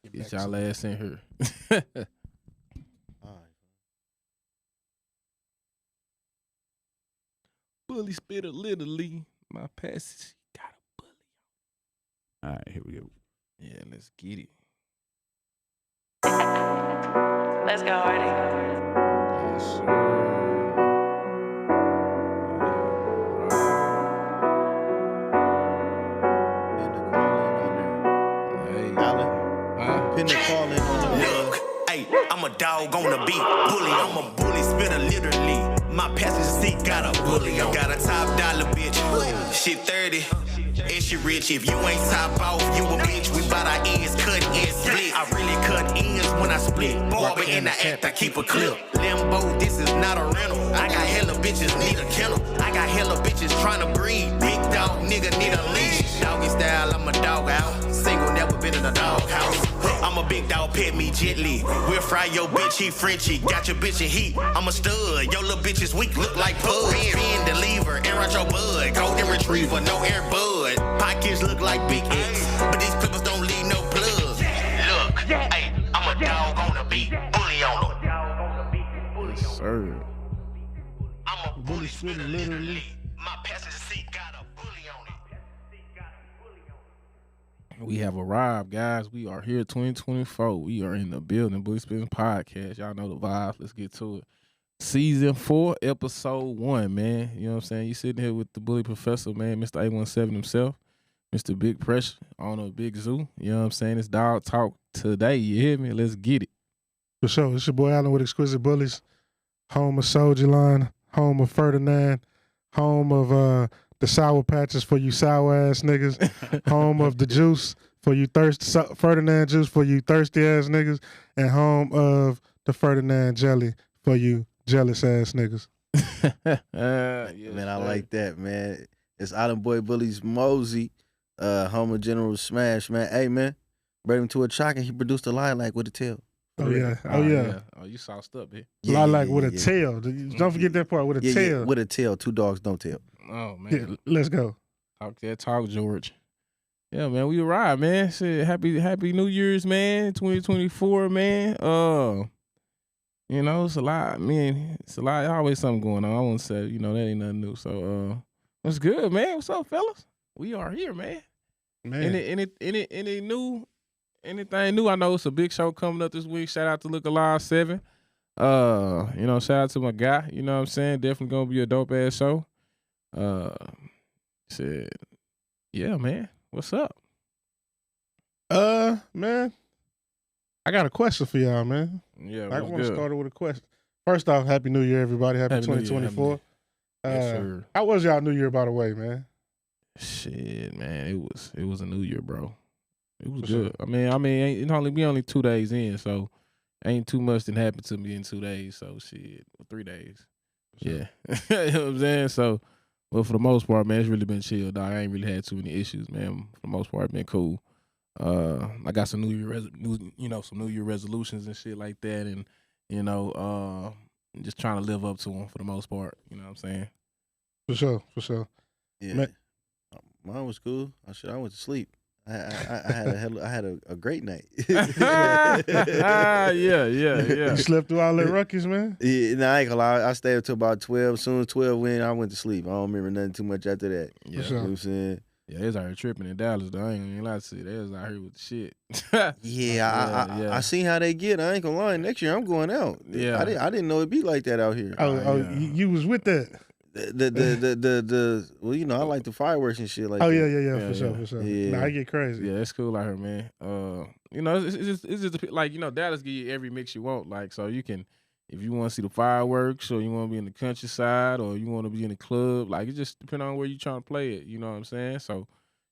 Get y'all ass in here. All right. Bully spit a literally. My passage got a bully. All right, here we go. Yeah, let's get it. Let's go, Artie. Yes, sir. Pin the call in on there. Hey. Allen, Huh? pin the call in on there. Look, hey, I'm a dog on the beat. Bully, I'm a bully spitter literally. My passenger seat got a bully on. Got a top dollar bitch. Shit 30. And she rich. If you ain't top off, you a bitch. We bout our ends, cut and split. I really cut ends when I split. Barber in the act, I keep a clip. Limbo, this is not a rental. I got hella bitches, need a kennel. I got hella bitches trying to breed. Big dog, nigga, need a leash. Doggy style, I'm a dog out. Single, never been in a doghouse. I'm a big dog, pet me gently. We'll fry your bitch, he Frenchy. Got your bitch in heat, I'm a stud. Your little bitch is weak, look like pud. Spin the lever, and run your bud. Golden retriever, no air bud. Pockets look like Big X, but these clippers don't leave no plug. Look, hey, I'm a dog on the beat, bully on them. Yes, sir. I'm a bully spitter literally. My passenger seat got a bully on it. We have arrived, guys. We are here 2024. We are in the building. Bully Spitting Podcast. Y'all know the vibes. Let's get to it. Season 4, episode 1, man. You know what I'm saying? You sitting here with the bully professor, man, Mr. 817 himself, Mr. Big Pressure on a big zoo. You know what I'm saying? It's dog talk today. You hear me? Let's get it. For sure. It's your boy Allen with Exquisite Bullies, home of Soldier Line, home of Ferdinand, home of the Sour Patches for you sour ass niggas, home of the juice for you Ferdinand juice for you thirsty ass niggas, and home of the Ferdinand jelly for you jealous ass niggas. Yes, Man, I sir. like that, man. It's Island Boy Bullies Mosey, home of General Smash, man. Hey, man, bring him to a chalk and he produced a lilac with a tail. Oh yeah. Oh yeah. Oh, you sauced up here. Lilac with a tail. Don't forget that part, with a tail. Yeah, with a tail. Two dogs, don't tell. Oh, man. Yeah, let's go. Talk that talk, George. Yeah, man, we arrived, man. Shit, happy New Year's, man. 2024, man. You know, it's a lot. Man, it's a lot. Always something going on. I won't say, you know, that ain't nothing new. So, what's good, man? What's up, fellas? We are here, man. Man. Any new? Anything new? I know it's a big show coming up this week. Shout out to Look Alive 7. You know, shout out to my guy. You know what I'm saying? Definitely gonna be a dope ass show. Said, yeah, man. What's up? Man, I got a question for y'all, man. Yeah, I what's want to good? start it with a question. First off, Happy New Year, everybody. Happy Happy New Year, 2024. Yes, sir. How was y'all New Year, by the way, man? Shit, man, it was a new year, bro. It was For good. sure. I mean, we only 2 days in, so ain't too much that happened to me in 2 days. So shit, 3 days. Yeah, you know what I'm saying. So, but for the most part, man, it's really been chill, dog. I ain't really had too many issues, man. For the most part, it's been cool. I got some some New Year resolutions and shit like that, and you know, just trying to live up to them for the most part. You know what I'm saying? For sure. Yeah, Man. mine was cool. I went to sleep. I had a great night. yeah. You slept through all that ruckus, man? Yeah, nah, I ain't gonna lie. I stayed up till about 12. As soon as 12 went, I went to sleep. I don't remember nothing too much after that. Yeah. You know sure. what I'm saying? Yeah, they was out here tripping in Dallas, though. I ain't gonna lie to you. They was out here with the shit. Yeah, I seen how they get. I ain't gonna lie. Next year I'm going out. Yeah. I didn't know it'd be like that out here. yeah. You was with that? Well, you know, I like the fireworks and shit like Oh that. yeah, Yeah, for sure. Yeah. Nah, I get crazy. Yeah, it's cool out here, man. You know, it's just like, you know, Dallas give you every mix you want. Like, so you can, if you want to see the fireworks, or you want to be in the countryside, or you want to be in the club, like it just depends on where you trying to play it. You know what I'm saying? So,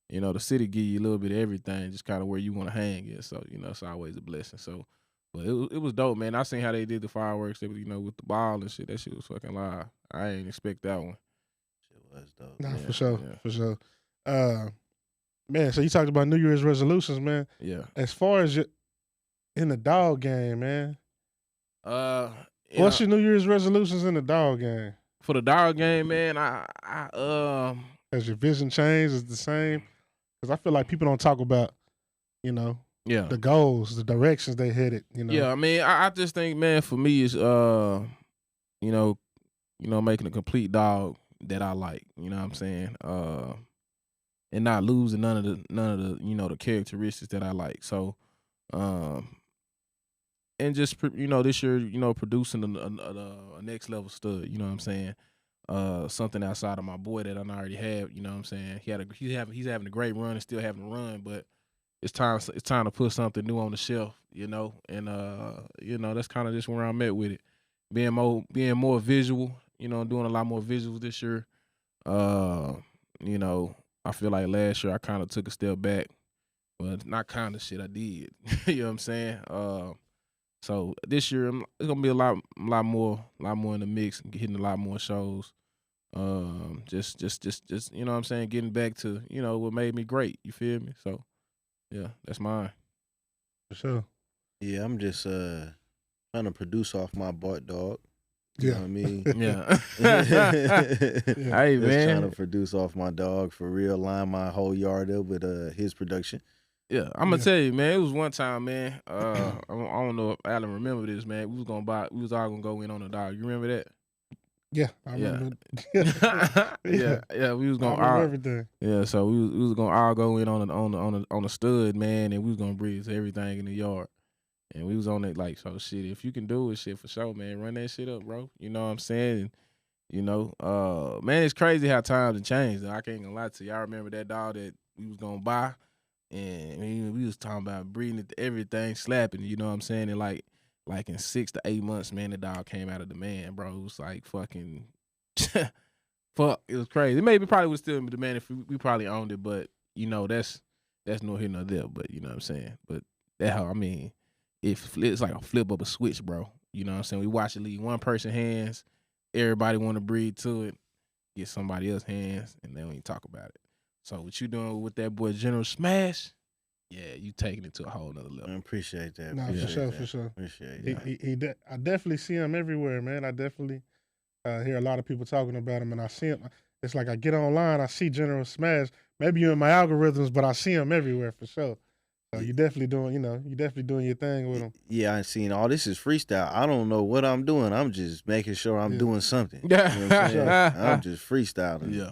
you know, the city give you a little bit of everything, just kind of where you want to hang it. So, you know, it's always a blessing. So, but it was dope, man. I seen how they did the fireworks, you know, with the ball and shit. That shit was fucking live. I ain't expect that one. Shit was dope. Nah, Yeah, for sure. Man, so you talked about New Year's resolutions, man. Yeah. As far as in the dog game, man, You what's know, your New Year's resolutions in the dog game? for the dog game, man? Has your vision changed? Is it the same? Because I feel like people don't talk about, you know, Yeah. the goals, the directions they headed. Yeah, I mean, I just think, man, for me is you know, making a complete dog that I like. You know what I'm saying? And not losing none of the the characteristics that I like. So, um, and just this year, producing a next level stud. You know what I'm saying? Something outside of my boy that I already have. You know what I'm saying? He's having a great run and still having a run, but it's time to put something new on the shelf. And that's kind of just where I'm at with it. Being more visual. Doing a lot more visuals this year. I feel like last year I kind of took a step back, but not kind of shit I did. You know what I'm saying? So this year it's gonna be a lot more in the mix and hitting a lot more shows. Just you know what I'm saying, getting back to what made me great. You feel me? So yeah, that's mine. For sure. Yeah, I'm just trying to produce off my Bart dog. You Yeah. know what I mean? Yeah. Hey Just man. trying to produce off my dog for real, line my whole yard up with his production. Yeah, I'm gonna tell you, man. It was one time, man. I don't know if Alan remember this, man. We was all gonna go in on the dog. You remember that? Yeah, I remember. Yeah. We was I gonna remember everything. Yeah, so we was gonna all go in on the stud, man, and we was gonna breeze everything in the yard. And we was on it like, so shit, if you can do it, shit, for sure, man, run that shit up, bro. You know what I'm saying? And, man, it's crazy how times have changed. I can't gonna lie to you. I remember that dog that we was gonna buy, and we was talking about breeding it to everything, slapping, you know what I'm saying? And like in 6 to 8 months, man, the dog came out of the man, bro. It was like fucking fuck. It was crazy. It maybe probably would still be the man if we probably owned it, but that's no here nor there. But you know what I'm saying? But that how, I mean, it's like a flip of a switch, bro. You know what I'm saying? We watch it leave one person hands, everybody want to breed to it, get somebody else's hands, and then we talk about it. So what you doing with that boy General Smash? Yeah, you taking it to a whole nother level. I appreciate that. No, appreciate for sure, that. for sure. Appreciate that. I definitely see him everywhere, man. I definitely hear a lot of people talking about him, and I see him. It's like I get online, I see General Smash. Maybe you're in my algorithms, but I see him everywhere for sure. So you definitely doing your thing with him. Yeah, I seen all this is freestyle. I don't know what I'm doing. I'm just making sure I'm doing something. Yeah. You know what I'm saying? I'm just freestyling. Yeah.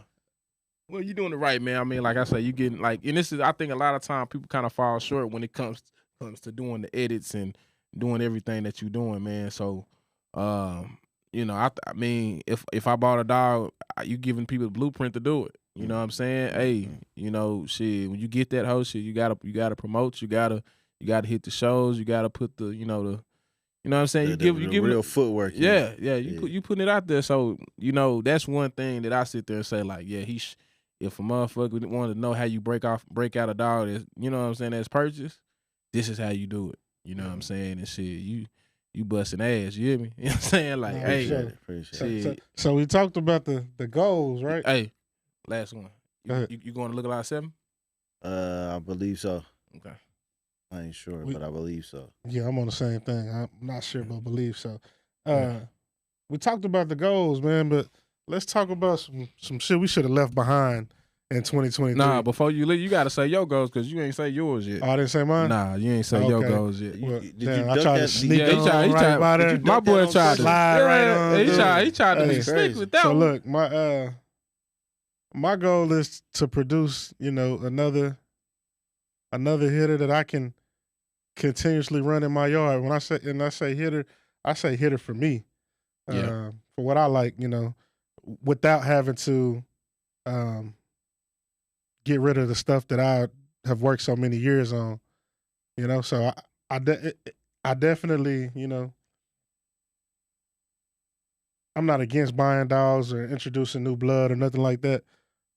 Well, you're doing it right, man. I mean, like I say, you getting like, and this is, I think a lot of time people kind of fall short when it comes to doing the edits and doing everything that you're doing, man. So, I mean, if I bought a dog, you giving people the blueprint to do it. You know what I'm saying? Hey, shit, when you get that whole shit, you gotta promote, you gotta hit the shows, you gotta put the, you know what I'm saying? You give real footwork. Yeah. You putting it out there. So, that's one thing that I sit there and say, like, yeah, if a motherfucker wanted to know how you break out a dog that's, you know what I'm saying, that's purchased, this is how you do it. You know what I'm saying? And shit, you busting ass, you hear me? You know what I'm saying? Like, hey, appreciate it. So we talked about the goals, right? Hey, last one. Go ahead. You going to look at lot 7? I believe so. Okay. I ain't sure, but I believe so. Yeah, I'm on the same thing. I'm not sure, but believe so. We talked about the goals, man, but let's talk about some shit we should have left behind in 2023. Nah, before you leave, you got to say your goals because you ain't say yours yet. Oh, I didn't say mine? Nah, you ain't say your goals yet. Well, Did damn, you I duck tried that- to sneak Yeah, he on tried- right by there. My boy tried to slide right on. He tried to be Hey, slick with that So one. look, my goal is to produce, another hitter that I can continuously run in my yard. When I say hitter, I say hitter for me. Yeah. For what I like, without having to get rid of the stuff that I have worked so many years on. So I definitely, I'm not against buying dogs or introducing new blood or nothing like that.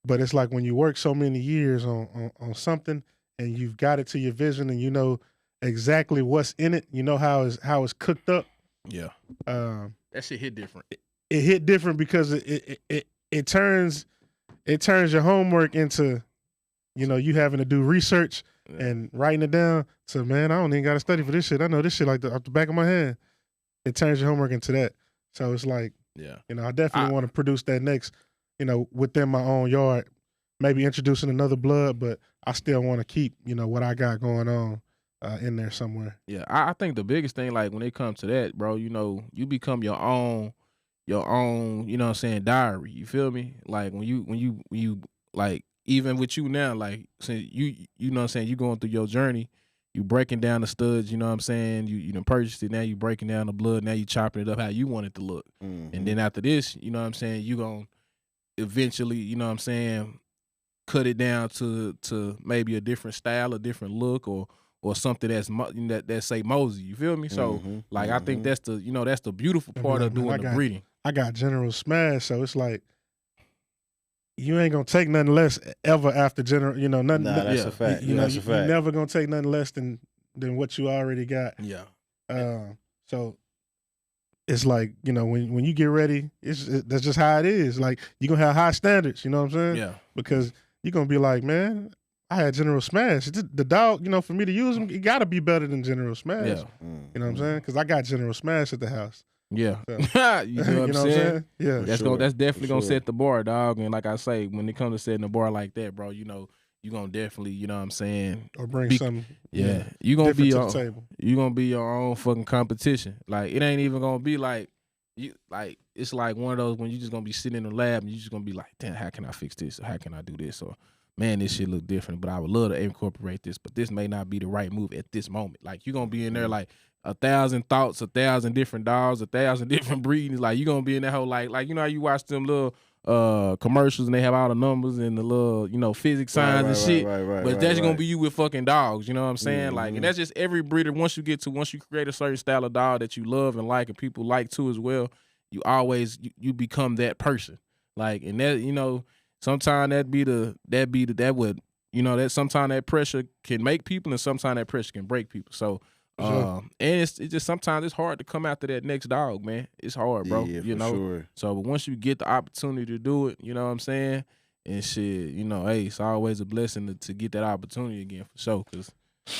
But it's like when you work so many years on something and you've got it to your vision and you know exactly what's in it, you know how it's cooked up. Yeah. That shit hit different. It hit different because it turns your homework into, you having to do research and writing it down. So man, I don't even got to study for this shit. I know this shit like off the back of my hand. It turns your homework into that. So it's like, I definitely want to produce that next, within my own yard, maybe introducing another blood, but I still want to keep, what I got going on, in there somewhere. Yeah, I think the biggest thing, like when it comes to that, bro, you know, you become your own, you know what I'm saying, diary. You feel me? Like when you like even with you now, like since you know what I'm saying, you going through your journey, you breaking down the studs, you know what I'm saying, you done purchased it, now you breaking down the blood, now you chopping it up how you want it to look. And then after this, you know what I'm saying, you gonna eventually, you know what I'm saying, cut it down to maybe a different style, a different look, or something that say Mosey. You feel me? So like I think that's the beautiful part of doing the breeding. I got General Smash, so it's like you ain't gonna take nothing less ever after General. You know, nothing. Nah, that's a fact. You know, That's a fact. you're never gonna take nothing less than what you already got. Yeah. So it's like, you know, when you get ready, that's just how it is. Like you're gonna have high standards. You know what I'm saying? Yeah. Because you're gonna be like, man, I had General Smash. The dog, you know, for me to use him, it got to be better than General Smash. Yeah. You know what I'm saying? Because I got General Smash at the house. Yeah. So, you know what I'm saying? Yeah. That's definitely gonna set the bar, dog. And like I say, when it comes to setting the bar like that, bro, you know, you gonna definitely, you know what I'm saying, or bring something. Yeah. You gonna be to the table. You gonna be your own fucking competition. Like it ain't even gonna be like it's like one of those when you just gonna be sitting in the lab and you just gonna be like, damn, how can I fix this? Or how can I do this? Or man, this shit look different, but I would love to incorporate this, but this may not be the right move at this moment. Like you're gonna be in there like 1,000 thoughts, 1,000 different dogs, 1,000 different breedings. Like you gonna be in that whole like you know how you watch them little commercials and they have all the numbers and the little, you know, physics signs and shit. But that's gonna be you with fucking dogs, you know what I'm saying? Like, and that's just every breeder. Once you create a certain style of dog that you love and like and people like too as well, you always you become that person. Like, and that, you know, sometimes sometimes that pressure can make people and sometimes that pressure can break people. So and it's just sometimes it's hard to come after that next dog, man. It's hard, bro. Yeah, you for know. sure. So but once you get the opportunity to do it, you know what I'm saying? And shit, you know, hey, it's always a blessing to get that opportunity again for sure. Cause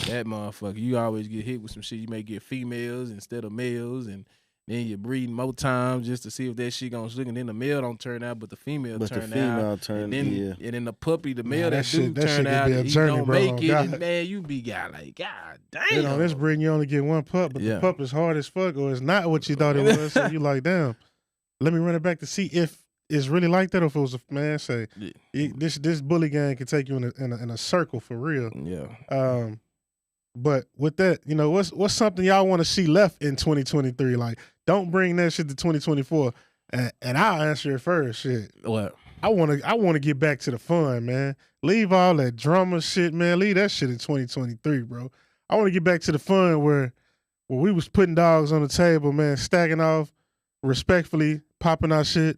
that motherfucker, you always get hit with some shit. You may get females instead of males, and then you're breeding more times just to see if that shit gonna stick, and then the male don't turn out, but the female turn out. And then the puppy, the male that do turn out, he don't make it, and man, you be like, God damn. You know, this breeding you only get one pup, but the pup is hard as fuck, or it's not what you thought it was. So you like, damn, let me run it back to see if it's really like that, or if it was a man say this bully gang can take you in a circle for real. Yeah. But with that, you know, what's something y'all want to see left in 2023? Like, don't bring that shit to 2024. And I'll answer it first. Shit. What? I want to get back to the fun, man. Leave all that drama shit, man. Leave that shit in 2023, bro. I want to get back to the fun where we was putting dogs on the table, man, stacking off, respectfully popping our shit,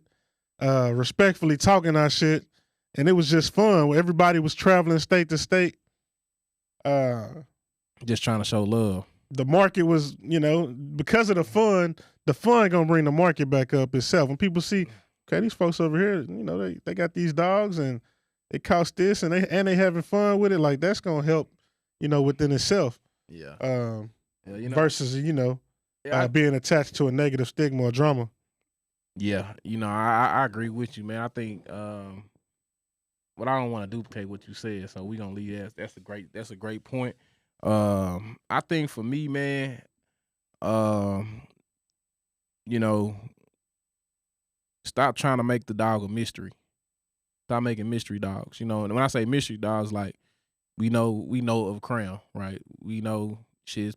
respectfully talking our shit, and it was just fun. Where everybody was traveling state to state. Just trying to show love. The market was, you know, because of the fun gonna bring the market back up itself. When people see, okay, these folks over here, you know, they got these dogs and it costs this and they having fun with it, like that's gonna help, you know, within itself. Yeah. You know, versus, you know, being attached to a negative stigma or drama. Yeah, you know, I agree with you, man. I think but I don't want to duplicate what you said, so we're gonna leave that. That's a great point. I think for me, man, you know, stop trying to make the dog a mystery. Stop making mystery dogs. You know, and when I say mystery dogs, like we know of Crown, right? We know his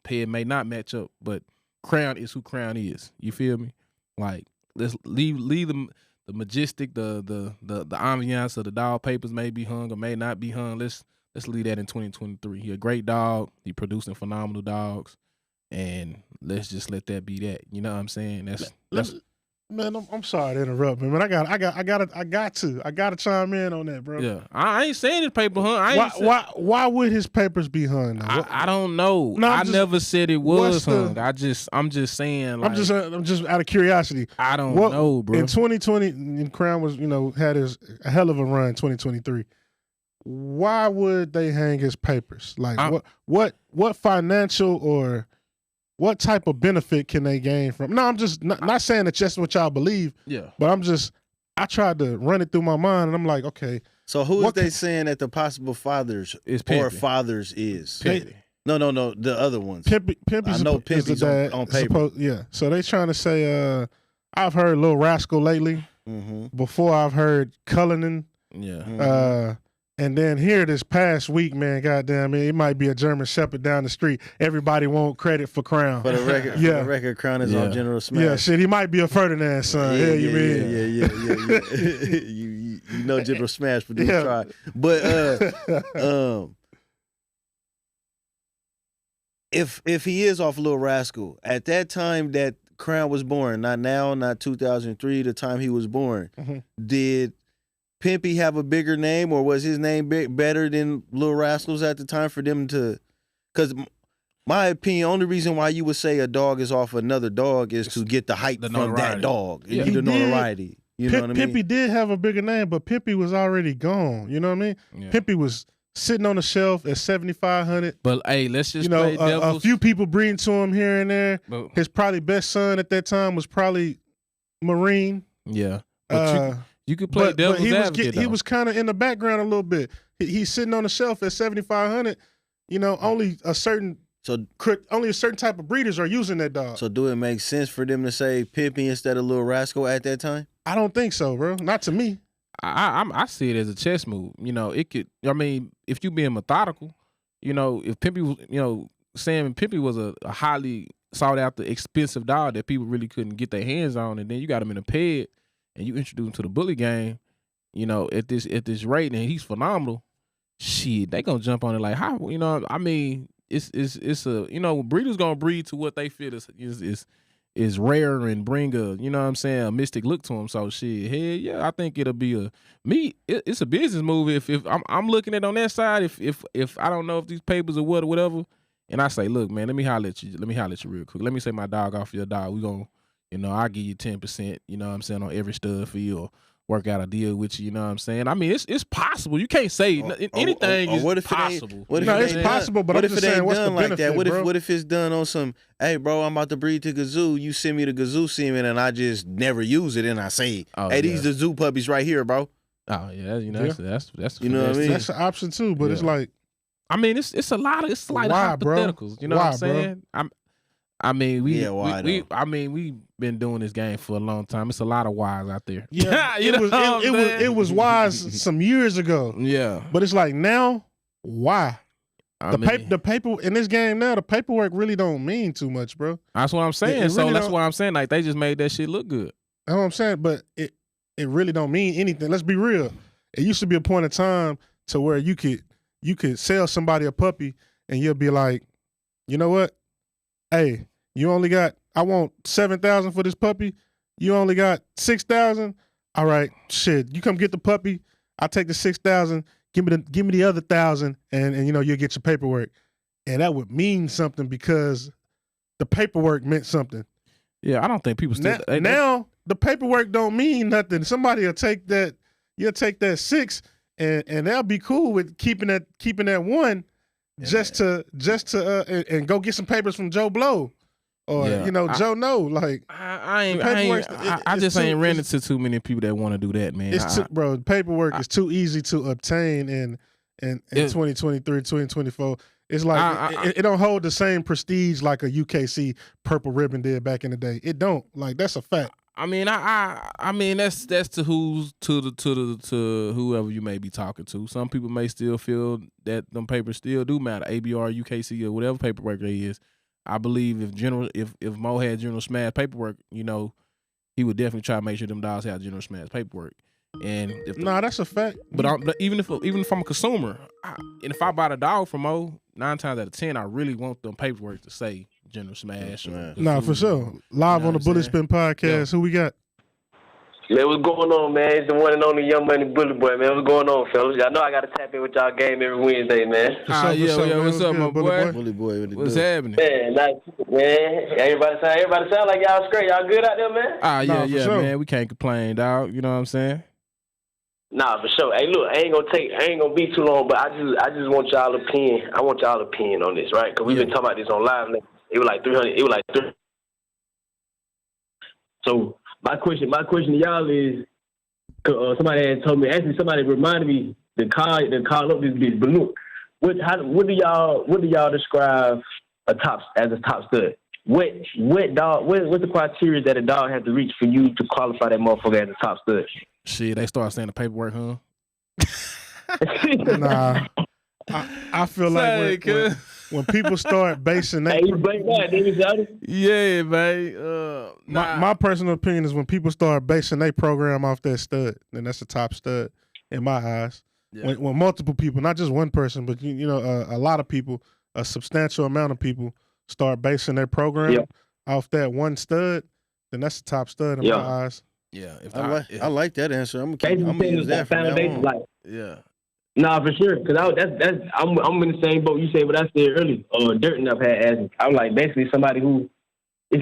pet may not match up, but Crown is who Crown is. You feel me? Like let's leave them. The majestic, the ambiance of the dog papers may be hung or may not be hung. Let's leave that in 2023. He a great dog. He producing phenomenal dogs, and let's just let that be that. You know what I'm saying? That's man. I'm sorry to interrupt, man. I got to chime in on that, bro. Yeah, I ain't saying his paper hung. Why would his papers be hung? I don't know. No, I never said it was hung. I'm just saying. Like, I'm just out of curiosity. I don't know, bro. In 2020, Crown was, you know, had a hell of a run. 2023. Why would they hang his papers? Like what financial or what type of benefit can they gain from? No, I'm just not saying that's just what y'all believe. Yeah. But I tried to run it through my mind and I'm like, okay. So who is they saying that the possible fathers is or fathers is? Petty. No, the other ones. Pimpy's I know is the Pimpy's dad. on paper. Yeah. So they trying to say, I've heard Lil Rascal lately. Mm-hmm. Before I've heard Cullinan. Yeah. And then here this past week, man, goddamn, it might be a German Shepherd down the street. Everybody want credit for Crown. For the record, yeah. for the record, Crown is on General Smash. Yeah, shit, he might be a Ferdinand son. Yeah, you mean? Yeah. you know General Smash produced try. But if he is off Lil Rascal, at that time that Crown was born, not now, not 2003, the time he was born, did Pimpy have a bigger name, or was his name better than Lil Rascal's at the time for them to? Because my opinion, only reason why you would say a dog is off another dog is to get the hype from that dog and get the notoriety. You know what I mean? Pimpy did have a bigger name, but Pimpy was already gone. You know what I mean? Yeah. Pimpy was sitting on the shelf at 7,500. But hey, let's just play devil's. A few people breeding to him here and there. But, his probably best son at that time was probably Marine. Yeah. But you could play devil's advocate. He was kind of in the background a little bit. He's sitting on the shelf at 7,500. You know, only a certain type of breeders are using that dog. So do it make sense for them to say Pimpy instead of Lil Rascal at that time? I don't think so, bro. Not to me. I see it as a chess move. You know, it could. I mean, if you being methodical, you know, if Pimpy was, you know, Sam Pimpy was a highly sought after, expensive dog that people really couldn't get their hands on, and then you got him in a ped, and you introduce him to the bully game, you know, at this rate, and he's phenomenal. Shit, they gonna jump on it like how, you know. I mean, it's a, you know, breeders gonna breed to what they feel is rare and bring a, you know what I'm saying, a mystic look to them. So shit, hell yeah, I think it'll be it's a business move. If I'm looking at on that side, if I don't know if these papers or whatever, and I say, look, man, let me holler at you real quick. Let me say my dog off your dog. We gonna, you know, I'll give you 10%, you know what I'm saying, on every stud for you, or work out a deal with you, you know what I'm saying? I mean, it's possible. You can't say anything is possible. It's possible, but I'm just saying, what's the benefit, like that? bro? What if it's done on some, hey, bro, I'm about to breed to Gazoo. You send me the Gazoo semen, and I just never use it, and I say, hey, these the zoo puppies right here, bro. Oh yeah, you know, that's you know what I mean? That's an option too, but it's like, I mean, it's a lot of hypotheticals. You know what I'm saying? I mean, we've been doing this game for a long time. It's a lot of whys out there. Yeah, it was wise some years ago. Yeah, but it's like now, why? The paper in this game now, the paperwork really don't mean too much, bro. That's what I'm saying. That's what I'm saying. Like they just made that shit look good. That's what I'm saying. But it really don't mean anything. Let's be real. It used to be a point in time to where you could sell somebody a puppy and you'll be like, you know what? Hey, I want 7,000 for this puppy. You only got 6,000. All right, shit. You come get the puppy. I'll take the 6,000. Give me the other 1,000, and you know you'll get your paperwork. And that would mean something because the paperwork meant something. Yeah, I don't think people still now the paperwork don't mean nothing. Somebody will take that. You'll take that 6, and they'll be cool with keeping that 1. Yeah, just to and go get some papers from Joe Blow, or you know Joe No. Like I just ain't ran into too many people that want to do that, man. Bro, paperwork is too easy to obtain in 2023, 2024. It's like it don't hold the same prestige like a UKC purple ribbon did back in the day. It don't. Like that's a fact. I mean, I mean that's to whoever you may be talking to. Some people may still feel that them papers still do matter. ABR, UKC, or whatever paperwork they is. I believe if Mo had General Smash paperwork, you know, he would definitely try to make sure them dogs had General Smash paperwork. And that's a fact. But even if I'm a consumer, and if I buy the dog from Mo, 9 times out of 10, I really want them paperwork to say General Smash. For sure. Live on the Bullet Spin podcast. Who we got? Man, what's going on, man? It's the one and only Young Money Bully Boy, man. What's going on, fellas? Y'all know I got to tap in with y'all game every Wednesday, man. What's up, my boy? Bully Boy, what's happening? Man, nice, man. Everybody sound like y'all straight. Y'all good out there, man? Sure. Man. We can't complain, dog. You know what I'm saying? Nah, for sure. Hey, look, I ain't gonna be too long, but I just want y'all opinion. I want y'all opinion on this, right? Because we've been talking about this on live. It was like 300. It was like 300. So my question to y'all is, somebody had told me. Actually, somebody reminded me to call up this bitch Balloon. what do y'all describe a top stud? What dog? What's the criteria that a dog has to reach for you to qualify that motherfucker as a top stud? Shit, they start saying the paperwork, huh? Nah, I feel like when people start basing that. Hey, you blame that, didn't you? Yeah, man. My personal opinion is when people start basing their program off that stud, then that's a top stud in my eyes. Yeah. When multiple people, not just one person, but you know, a lot of people, a substantial amount of people start basing their program off that one stud, then that's a top stud in my eyes. Yeah, I like that answer. I'm gonna use that from now on. Yeah. Nah, for sure. Cause I'm in the same boat you said what I said earlier. Dirt enough had asked. I'm like basically somebody who it's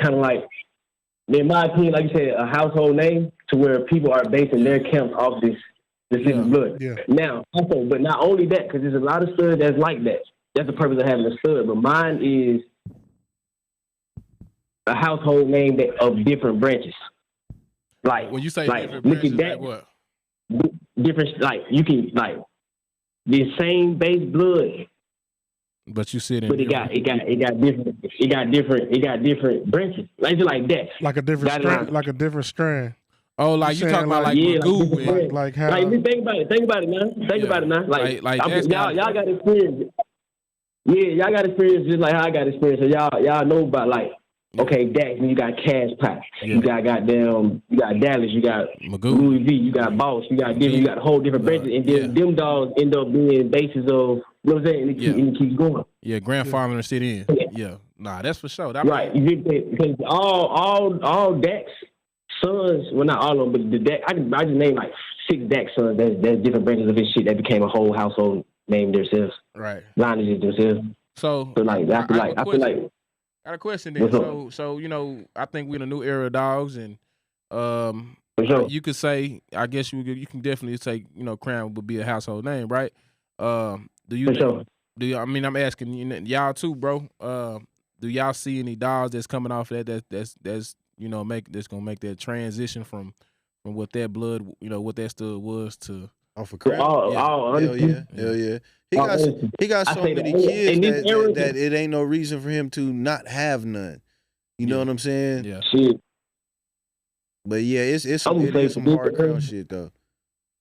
kind of like, in my opinion, like you said, a household name to where people are basing their camps off this blood. Yeah. Now, also, but not only that, because there's a lot of studs that's like that. That's the purpose of having a stud. But mine is a household name of different branches. Like when you say like, different look branches, at that. like what? Different, like you can like the same base blood, but you sit in. But it got different branches. Like just like that. Like a different strand. Like a different strand. Oh, like you talking about like Magoo, like how? Like think about it now. Think about it now. Like y'all got experience. Yeah, y'all got experience just like how I got experience. So y'all know about like. Okay, Dax, and you got Cash Pack. Yeah. You got Dallas, you got Magoo. Louis V, you got Boss, you got a whole different branches, and then them dogs end up being bases of, you know what I'm saying, and it keeps going. Yeah, grandfather and sit in. Yeah. Nah, that's for sure. Right, because all Dax sons, well not all of them, but the Dax, I just name like 6 Dax sons. There's different branches of this shit that became a whole household name themselves. Right. Lineages themselves. So like I feel like. I got a question then. So you know, I think we're in a new era of dogs, and you could say, I guess you can definitely say, you know, Crown would be a household name, right? Do you think? Sure. I mean, I'm asking y'all too, bro. Do y'all see any dogs that's coming off that's you know that's gonna make that transition from what that blood, you know, what that stud was to off of Crown? Hell yeah. He got so many kids that it ain't no reason for him to not have none. You know what I'm saying? Yeah. Shit. But yeah, it is some hard Crown shit though.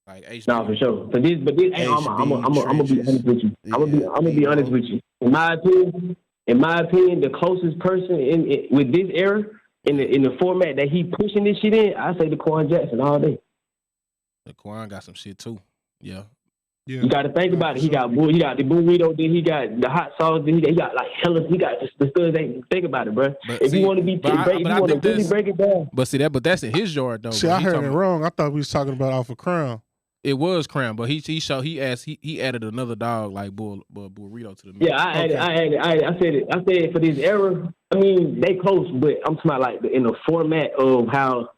Like HB. Nah, for sure. But I'm gonna be honest with you. I'm gonna be honest with you. In my opinion, the closest person with this era in the format that he pushing this shit in, I say Daquan Jackson all day. Daquan got some shit too. Yeah. You got to think about it. He got the burrito, then he got the hot sauce, then he got like hella. He got the studs. Think about it, bro. But if you want to be, really break it down. But see but that's in his yard though. See, I heard it wrong. I thought we was talking about off of Crown. It was Crown, but he added another dog like burrito to the mix. Yeah, I said it for this era. I mean, they close, but I'm talking about like in the format of how.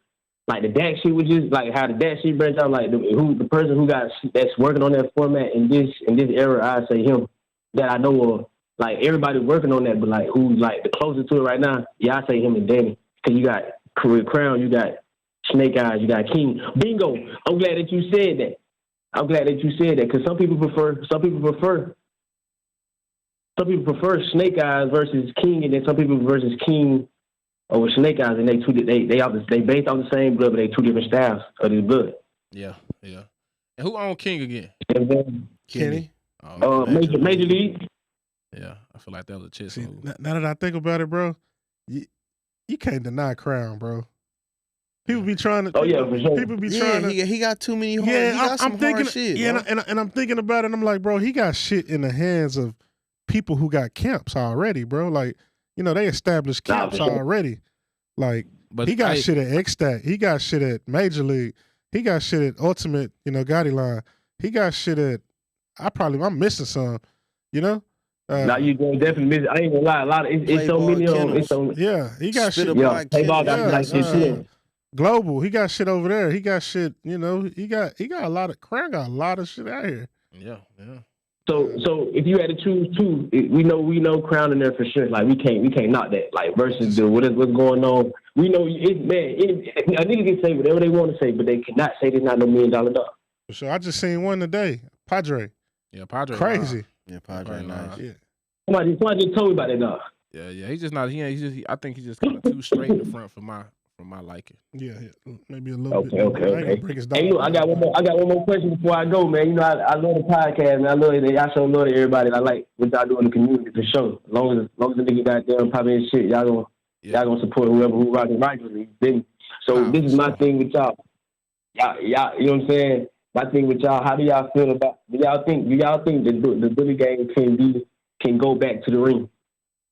Like the Dax shit was just like how the Dax shit branched out. Like the person that's working on that format in this era, I say him that I know of. Like everybody working on that, but like who's like the closest to it right now? Yeah, I say him and Danny. Because you got Crown, you got Snake Eyes, you got King. Bingo. I'm glad that you said that. Because some people prefer Snake Eyes versus King, and then some people versus King. Or with Snake Eyes, and they based on the same blood, but they two different styles of this blood. Yeah. And who owned King again? Kenny. Major League. Yeah, I feel like that was a chess move. Now that I think about it, bro, you can't deny Crown, bro. People be trying to. Oh yeah, for sure. People be trying to. He got too many hard. Yeah, he got some hard shit. Yeah, and I'm thinking about it. And I'm like, bro, he got shit in the hands of people who got camps already, bro. Like. You know, they established camps already. Like, but he got shit at X-Stat. He got shit at Major League. He got shit at Ultimate, you know, Gotti Line. He got shit at, I'm missing some, you know? Now you definitely miss. I ain't gonna lie, a lot of it's so many of them. It's so yeah, he got shit. Playball got like shit. Global, he got shit over there. He got shit. You know, he got a lot of Crown. Got a lot of shit out here. Yeah. So if you had to choose two, we know Crown in there for sure. Like we can't knock that. Like versus what's going on. We know a nigga can say whatever they want to say, but they cannot say there's not no $1 million dog. So I just seen one today, Padre. Yeah, Padre. Crazy. Yeah, Padre nice. Yeah. Somebody just told me about that dog. Yeah. He's just not. I think he's just kind of too straight in the front for my liking. Yeah, maybe a little bit. I Okay. ain't gonna break his dog. Hey, look, I got one more question before I go, man. You know, I love the podcast, man. I love it. Y'all show love to everybody. I like what y'all do in the community for sure. As long as the nigga got there popping his shit, y'all gonna support whoever who rocking righteously. So this is my thing with y'all. Y'all, you know what I'm saying? My thing with y'all. How do y'all feel about? Do y'all think the bully game can go back to the ring?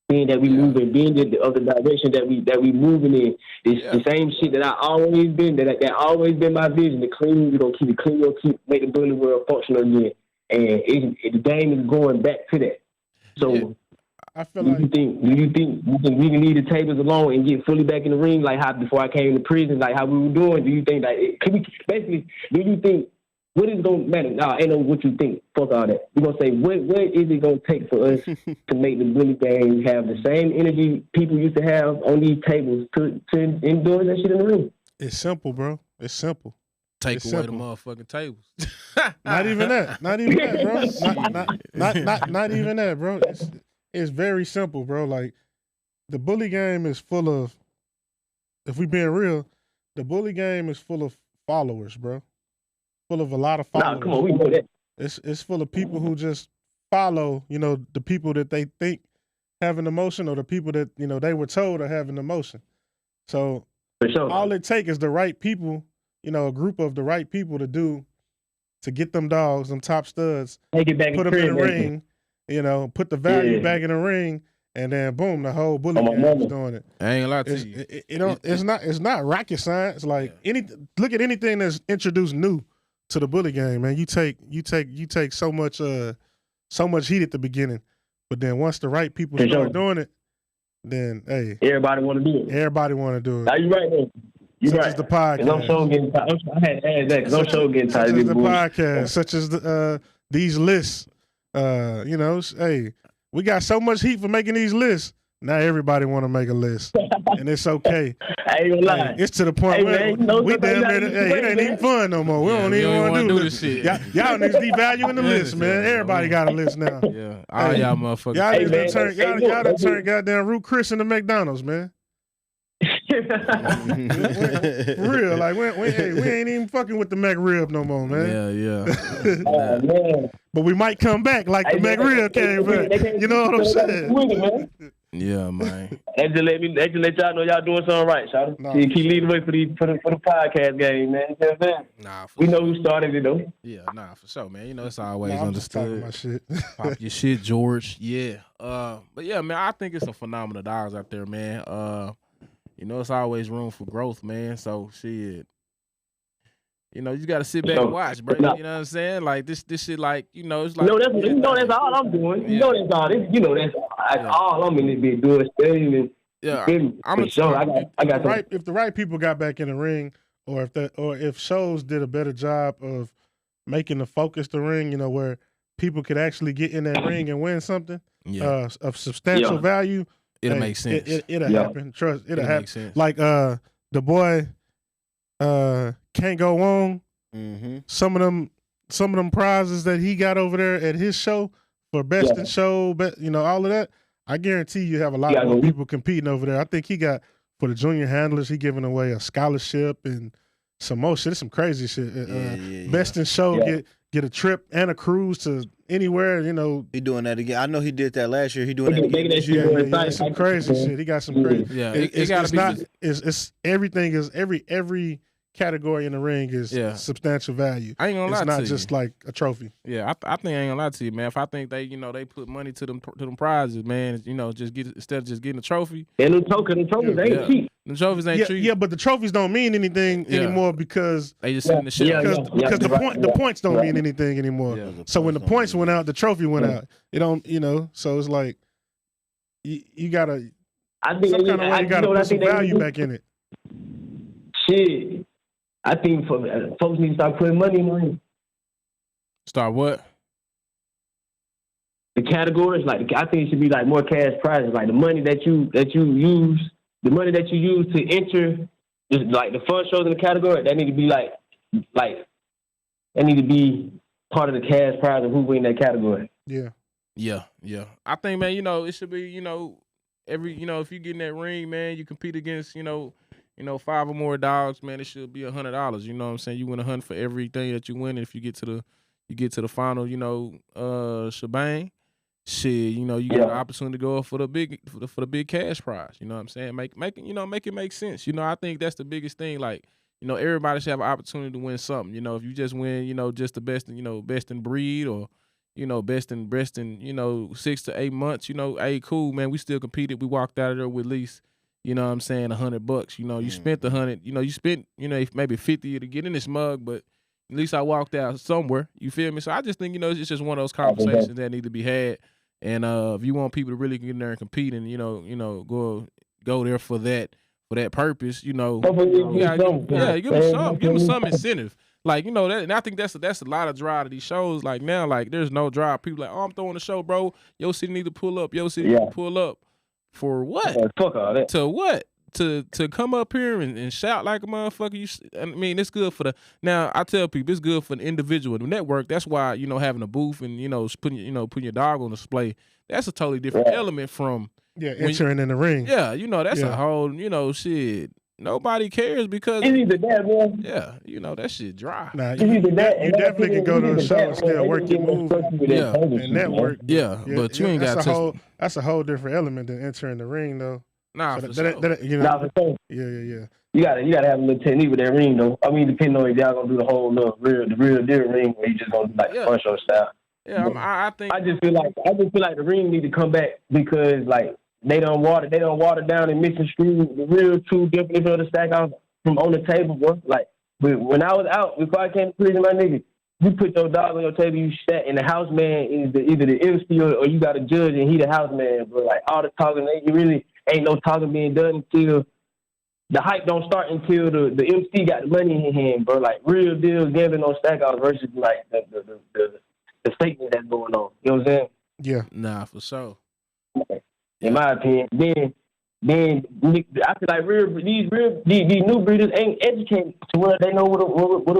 Being that we moving, being the other direction that we moving in, it's the same shit that I always been. That always been my vision. The clean, we gonna keep it clean. We gonna keep make the bully world functional again. And the game is going back to that. So, I feel do you think we can leave the tables alone and get fully back in the ring like how before I came to prison, like how we were doing? Do you think that do you think? What is going to matter? Nah, ain't know what you think. Fuck all that. We're going to say, what is it going to take for us to make the bully game have the same energy people used to have on these tables to endure that shit in the ring? It's simple, bro. It's simple. Take It's away simple. the motherfucking tables. Not even that, bro. Not even that, bro. It's very simple, bro. Like, the bully game is full of, if we being real, the bully game is full of followers, bro. Full of a lot of followers. Nah, come on, we know that. It's full of people who just follow, the people that they think have an emotion, or the people that, they were told are having emotion. So For sure. all it takes is the right people, a group of the right people to get them dogs, them top studs, Take it back put them in the ring, put the value back in the ring, and then boom, the whole bully game is doing it. I ain't gonna lie to you. It's not rocket science. Like look at anything that's introduced new to the bully game, man. You take so much heat at the beginning, but then once the right people start doing it, then hey, everybody want to do it. Everybody want to do it. Now you right there. You such right. as the podcast. I'm so getting tired. I had to add that because I'm so getting tired Such of as this the bullshit. podcast, such as these lists. Hey, we got so much heat for making these lists. Now everybody want to make a list, and it's okay. I ain't gonna lie. Hey, it's to the point where we damn near. It ain't even fun no more. We don't even want to do this shit. Y'all niggas devaluing the list, man. Everybody got a list now. Yeah, all y'all motherfuckers. Y'all Hey, niggas man, y'all done turned goddamn Root Chris into McDonald's, man. For real, like we ain't even fucking with the McRib no more, man. Yeah. Oh, man. But we might come back like the McRib came back. You know what I'm saying? Yeah, man. That just let y'all know y'all doing something right, Shawty. No, Keep leading the way for the podcast game, man. You know what I'm saying? Nah, for We know sure. who started it though. Yeah, nah, for sure, man. It's always I'm just talking understood. my shit. Pop your shit, George. Yeah. But yeah, man, I think it's a phenomenal dogs out there, man. It's always room for growth, man. So shit. You just gotta sit back and watch, bro. No. You know what I'm saying? Like this shit, like it's like That's all I'm doing. You know that's all. That's all I'm in this bitch doing, studying and Yeah, for sure. I got some. If the right people got back in the ring, or if shows did a better job of making the focus the ring, where people could actually get in that ring and win something of substantial value, it'll make sense. It'll happen. Trust, it'll happen. Make sense. Like the boy Can't Go On. Mm-hmm. Some of them prizes that he got over there at his show for best in show, all of that. I guarantee you have a lot more people competing over there. I think he got, for the junior handlers, he giving away a scholarship and some more shit. It's some crazy shit. Best in show get a trip and a cruise to anywhere. He doing that again. I know he did that last year. He doing that again. It's some crazy shit. He got some crazy. Yeah, it's everything is every category in the ring is substantial value. I ain't gonna lie to you. It's not just like a trophy. Yeah, I think I ain't gonna lie to you, man. If I think they, they put money to them prizes, man, just instead of just getting a trophy. And the trophies ain't cheap. The trophies ain't cheap. Yeah, but the trophies don't mean anything anymore because they just sitting the shit. Because the points don't mean anything anymore. Yeah. So when the points went out, the trophy went out. It don't, so it's like you gotta. I think some kind of way you gotta put some value back in it. Shit. I think folks need to start putting money in the ring. Start what? The categories, I think it should be like more cash prizes, like the money that you use, to enter, just like the fun shows in the category. That need to be like that need to be part of the cash prize of who win that category. Yeah. Yeah. I think, man, it should be, every, if you get in that ring, man, you compete against, 5 or more dogs, man, it should be $100. You know what I'm saying? You win $100 for everything that you win. And if you get to the final, shebang, shit, you get an opportunity to go up for the big cash prize. You know what I'm saying? Make it make sense. I think that's the biggest thing. Like, everybody should have an opportunity to win something. If you just win, just the best, best in breed or, best in 6 to 8 months, hey, cool, man. We still competed. We walked out of there with at least, you know what I'm saying, $100. You spent the 100, you spent, maybe 50 to get in this mug, but at least I walked out somewhere. You feel me? So I just think, it's just one of those conversations that need to be had. And if you want people to really get in there and compete and, go there for that purpose, give them some incentive. Like, that, and I think that's a lot of drive to these shows. Like now, like there's no drive. People like, oh, I'm throwing a show, bro. Your city need to pull up. Your city need to pull up. For what? Fuck all that. To what? To come up here and shout like a motherfucker. I mean, it's good for now I tell people it's good for the individual. The network, that's why, having a booth and, putting your dog on display, that's a totally different element from entering in the ring. Yeah, that's a whole, shit. Nobody cares because it's either that, man. Yeah, that shit dry. Nah, you definitely can go to a show and still work your move. Yeah, and network. Yeah, but you ain't got that's a whole different element than entering the ring, though. Nah, for sure. Yeah. You gotta have a little technique with that ring, though. I mean, depending on if y'all gonna do the whole real deal ring, or you just gonna do like the front show style. Yeah, I think I just feel like the ring need to come back because like they don't water down and mix and screw the real true definition of the stack off from on the table, bro. Like when I was out before I came to prison, my nigga, you put your dog on your table, you stack, and the house man is either the MC or you got a judge and he the house man, bro. Like all the talking, you really ain't no talking being done until the hype don't start until the MC got the money in his hand, bro. Like real deal gambling on stack out versus like the statement that's going on. You know what I'm saying? Yeah. Nah, for sure. In my opinion, then I feel like these new breeders ain't educated to where they know what a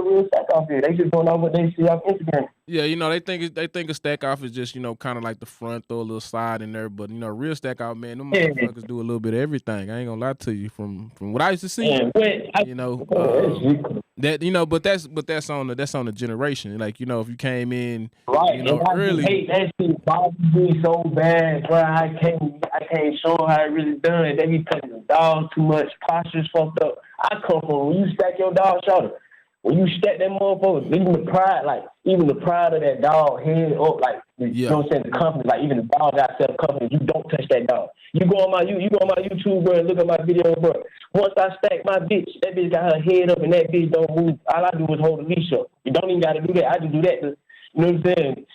real stack off is. They just going off what they see off Instagram. Yeah, they think a stack off is just kind of like the front, throw a little slide in there, but real stack off, man, them motherfuckers do a little bit of everything. I ain't gonna lie to you from what I used to see. But that's on the generation. Like if you came in, right, early. I hate that shit bothers me so bad, bro. I can't show how it really done. They be touching the dog too much. Posture's fucked up. I come from when you stack your dog's shoulder. When you stack that motherfucker, even the pride of that dog head up, like you know what I'm saying, the confidence, like even the dog got self-confidence. You don't touch that dog. You go on my YouTube, bro, and look at my video, bro. Once I stack my bitch, that bitch got her head up and that bitch don't move. All I do is hold the leash up. You don't even got to do that. I just do that. You know what I'm saying?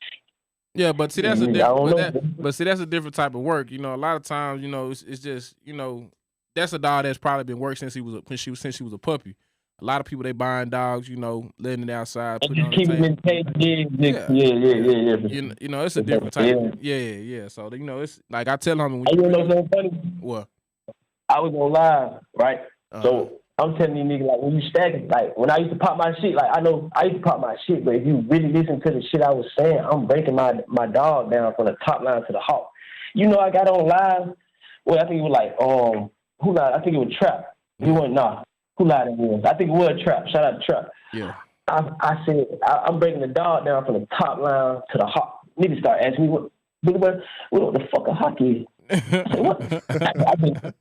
Yeah, but see that's a different type of work. A lot of times, it's just that's a dog that's probably been working since she was a puppy. A lot of people they buying dogs, letting it outside, putting it on the table. Yeah. It's a different type. Yeah. So it's like I tell them. You know something funny? What? I was on live, right? So I'm telling you, nigga, like when you stack it, like when I used to pop my shit, like I know I used to pop my shit, but if you really listen to the shit I was saying, I'm breaking my dog down from the top line to the hawk. I got on live. Well, I think it was like who lied? I think it was Trap. He went nah. Who lied again? I think it was Trap. Shout out to Trap. Yeah. I said I'm breaking the dog down from the top line to the hawk. Niggas start asking me what the fuck a hawk is. I said what?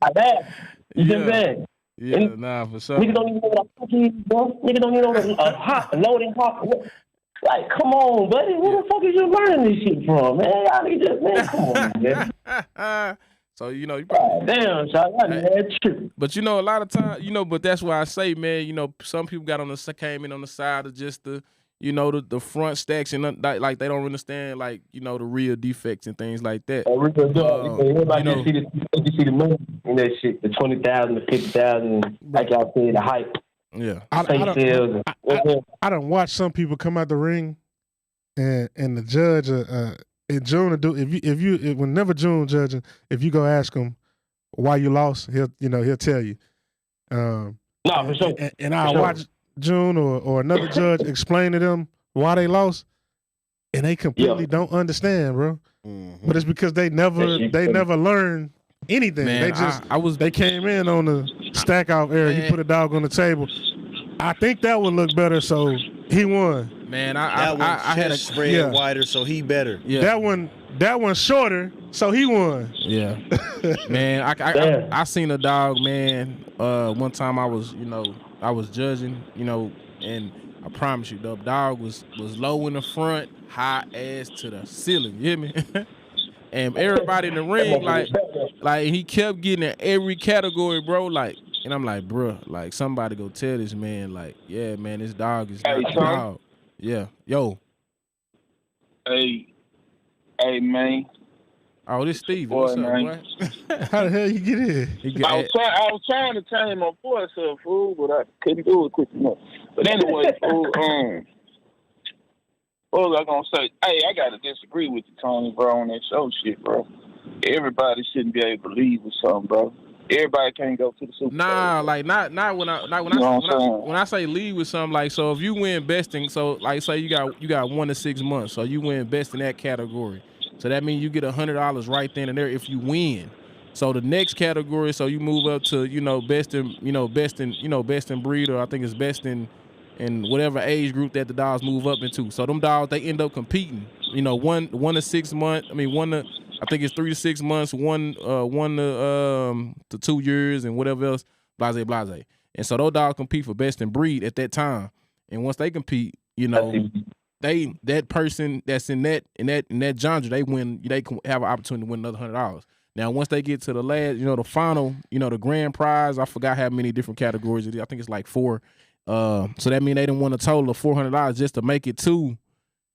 I laughed. You know what I'm saying? Yeah, nah, for sure. Niggas don't even know what a hawk is, bro. Niggas don't even know what a hawk, a loading hawk. Like, come on, buddy. Where the fuck is you learning this shit from, man? Y'all niggas come on, man. So you probably damn, so I got true. But a lot of times, but that's why I say, man, some people came in on the side of just the the front stacks and like they don't understand like the real defects and things like that. Everybody see the money in that shit, the 20,000, the 50,000, like y'all said, the hype. Yeah, I don't watch some people come out the ring, and the judge in June to do whenever June judging, if you go ask him why you lost, he'll tell you. No, for sure. And I'll watch June or another judge explain to them why they lost, and they completely don't understand, bro. Mhm. But it's because they never learned anything. Man, they came in on the stack off era. Man. He put a dog on the table. I think that would look better, so he won. Man, That one I had a spread wider, so he better. yeah. That one shorter, so he won. Yeah, man, I seen a dog, man. One time I was judging, and I promise you, the dog was low in the front, high ass to the ceiling. You hear me? And everybody in the ring, like he kept getting in every category, bro. Like, and I'm like, bro, like somebody go tell this man, like, yeah, man, this dog is not a dog. Yeah, yo. Hey, man. Oh, this Steve. What's up, boy? How the hell you get in? I was trying to change my voice up, fool, but I couldn't do it quick enough. But anyway, fool, what was I gonna say? Hey, I gotta disagree with you, Tony, bro, on that show shit, bro. Everybody shouldn't be able to leave with something, bro. Everybody can't go to the Super Bowl. Nah, like not when I say lead with something, like, so if you win best in, so like say you got 1 to 6 months, so you win best in that category. So that means you get $100 right then and there if you win. So the next category, so you move up to best in breed, or I think it's best in whatever age group that the dogs move up into. So them dogs, they end up competing. 1 to 6 months. I mean, I think it's 3 to 6 months, 1 to 2 years, and whatever else, blase. And so those dogs compete for best in breed at that time. And once they compete, that person that's in that genre, they win. They can have an opportunity to win another $100. Now, once they get to the last, the final, the grand prize, I forgot how many different categories it is. I think it's like 4. So that means they didn't want a total of $400 just to make it to,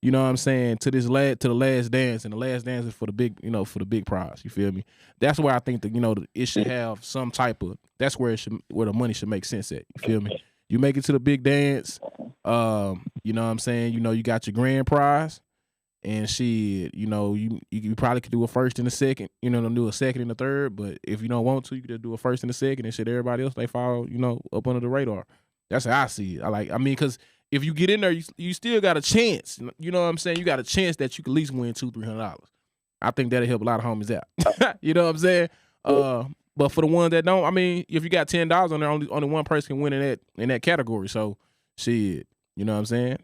you know what I'm saying, to the last dance, and the last dance is for the big, for the big prize. You feel me? That's where I think that it should have some type of. That's where where the money should make sense at. You feel me? You make it to the big dance, you know what I'm saying. You got your grand prize, and shit, you probably could do a first and a second. Do a second and a third. But if you don't want to, you could just do a first and a second, and shit. Everybody else, they fall, up under the radar. That's how I see it. Because if you get in there, you still got a chance. You know what I'm saying? You got a chance that you could at least win $200-300. I think that'll help a lot of homies out. You know what I'm saying? But for the ones that don't, I mean, if you got $10 on there, only one person can win in that category. So shit, you know what I'm saying?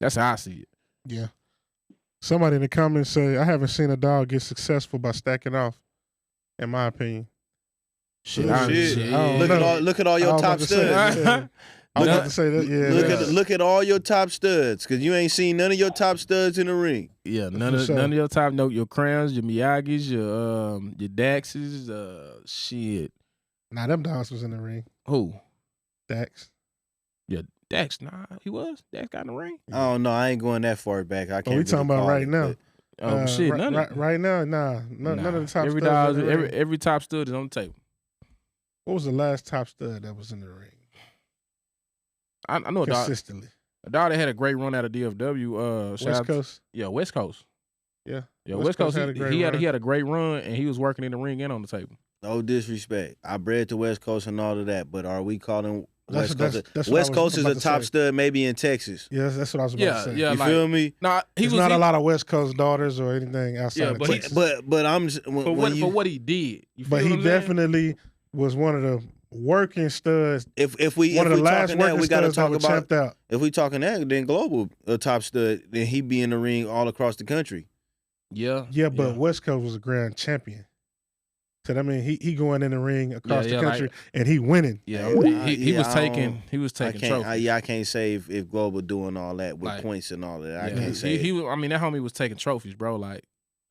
That's how I see it. Yeah. Somebody in the comments say, I haven't seen a dog get successful by stacking off, in my opinion. Shit. Look at all your top studs. I was about to say that. Yeah. Look at all your top studs, because you ain't seen none of your top studs in the ring. Yeah, none of your top. No, your Crowns, your Miyagi's, your Daxes. Shit. Nah, them dogs was in the ring. Who? Dax. Yeah, Dax. Nah, he was. Dax got in the ring. I don't know. I ain't going that far back. I can't. We talking about right now. Shit, right now, none of the top studs. Every top stud is on the table. What was the last top stud that was in the ring? I know consistently. A dog that had a great run out of DFW. West Coast. Yeah, West Coast. Yeah, West Coast. He had a great run, and he was working in the ring and on the table. No disrespect. I bred the West Coast and all of that, but are we calling West Coast? That's West Coast is a top stud, maybe in Texas. Yeah, that's what I was about to say. Yeah, you feel me? Nah, there's not a lot of West Coast daughters or anything outside of Texas. But I'm just, for what he did. But he definitely was one of the working studs. If we talking that, we got to talk about. If we talking that, then Global a top stud, then he be in the ring all across the country. Yeah, but West Coast was a grand champion. So that mean he going in the ring across the country and he winning. Yeah, he was taking trophies. I can't say if Global doing all that with points and all that. I can't say. I mean, that homie was taking trophies, bro. Like,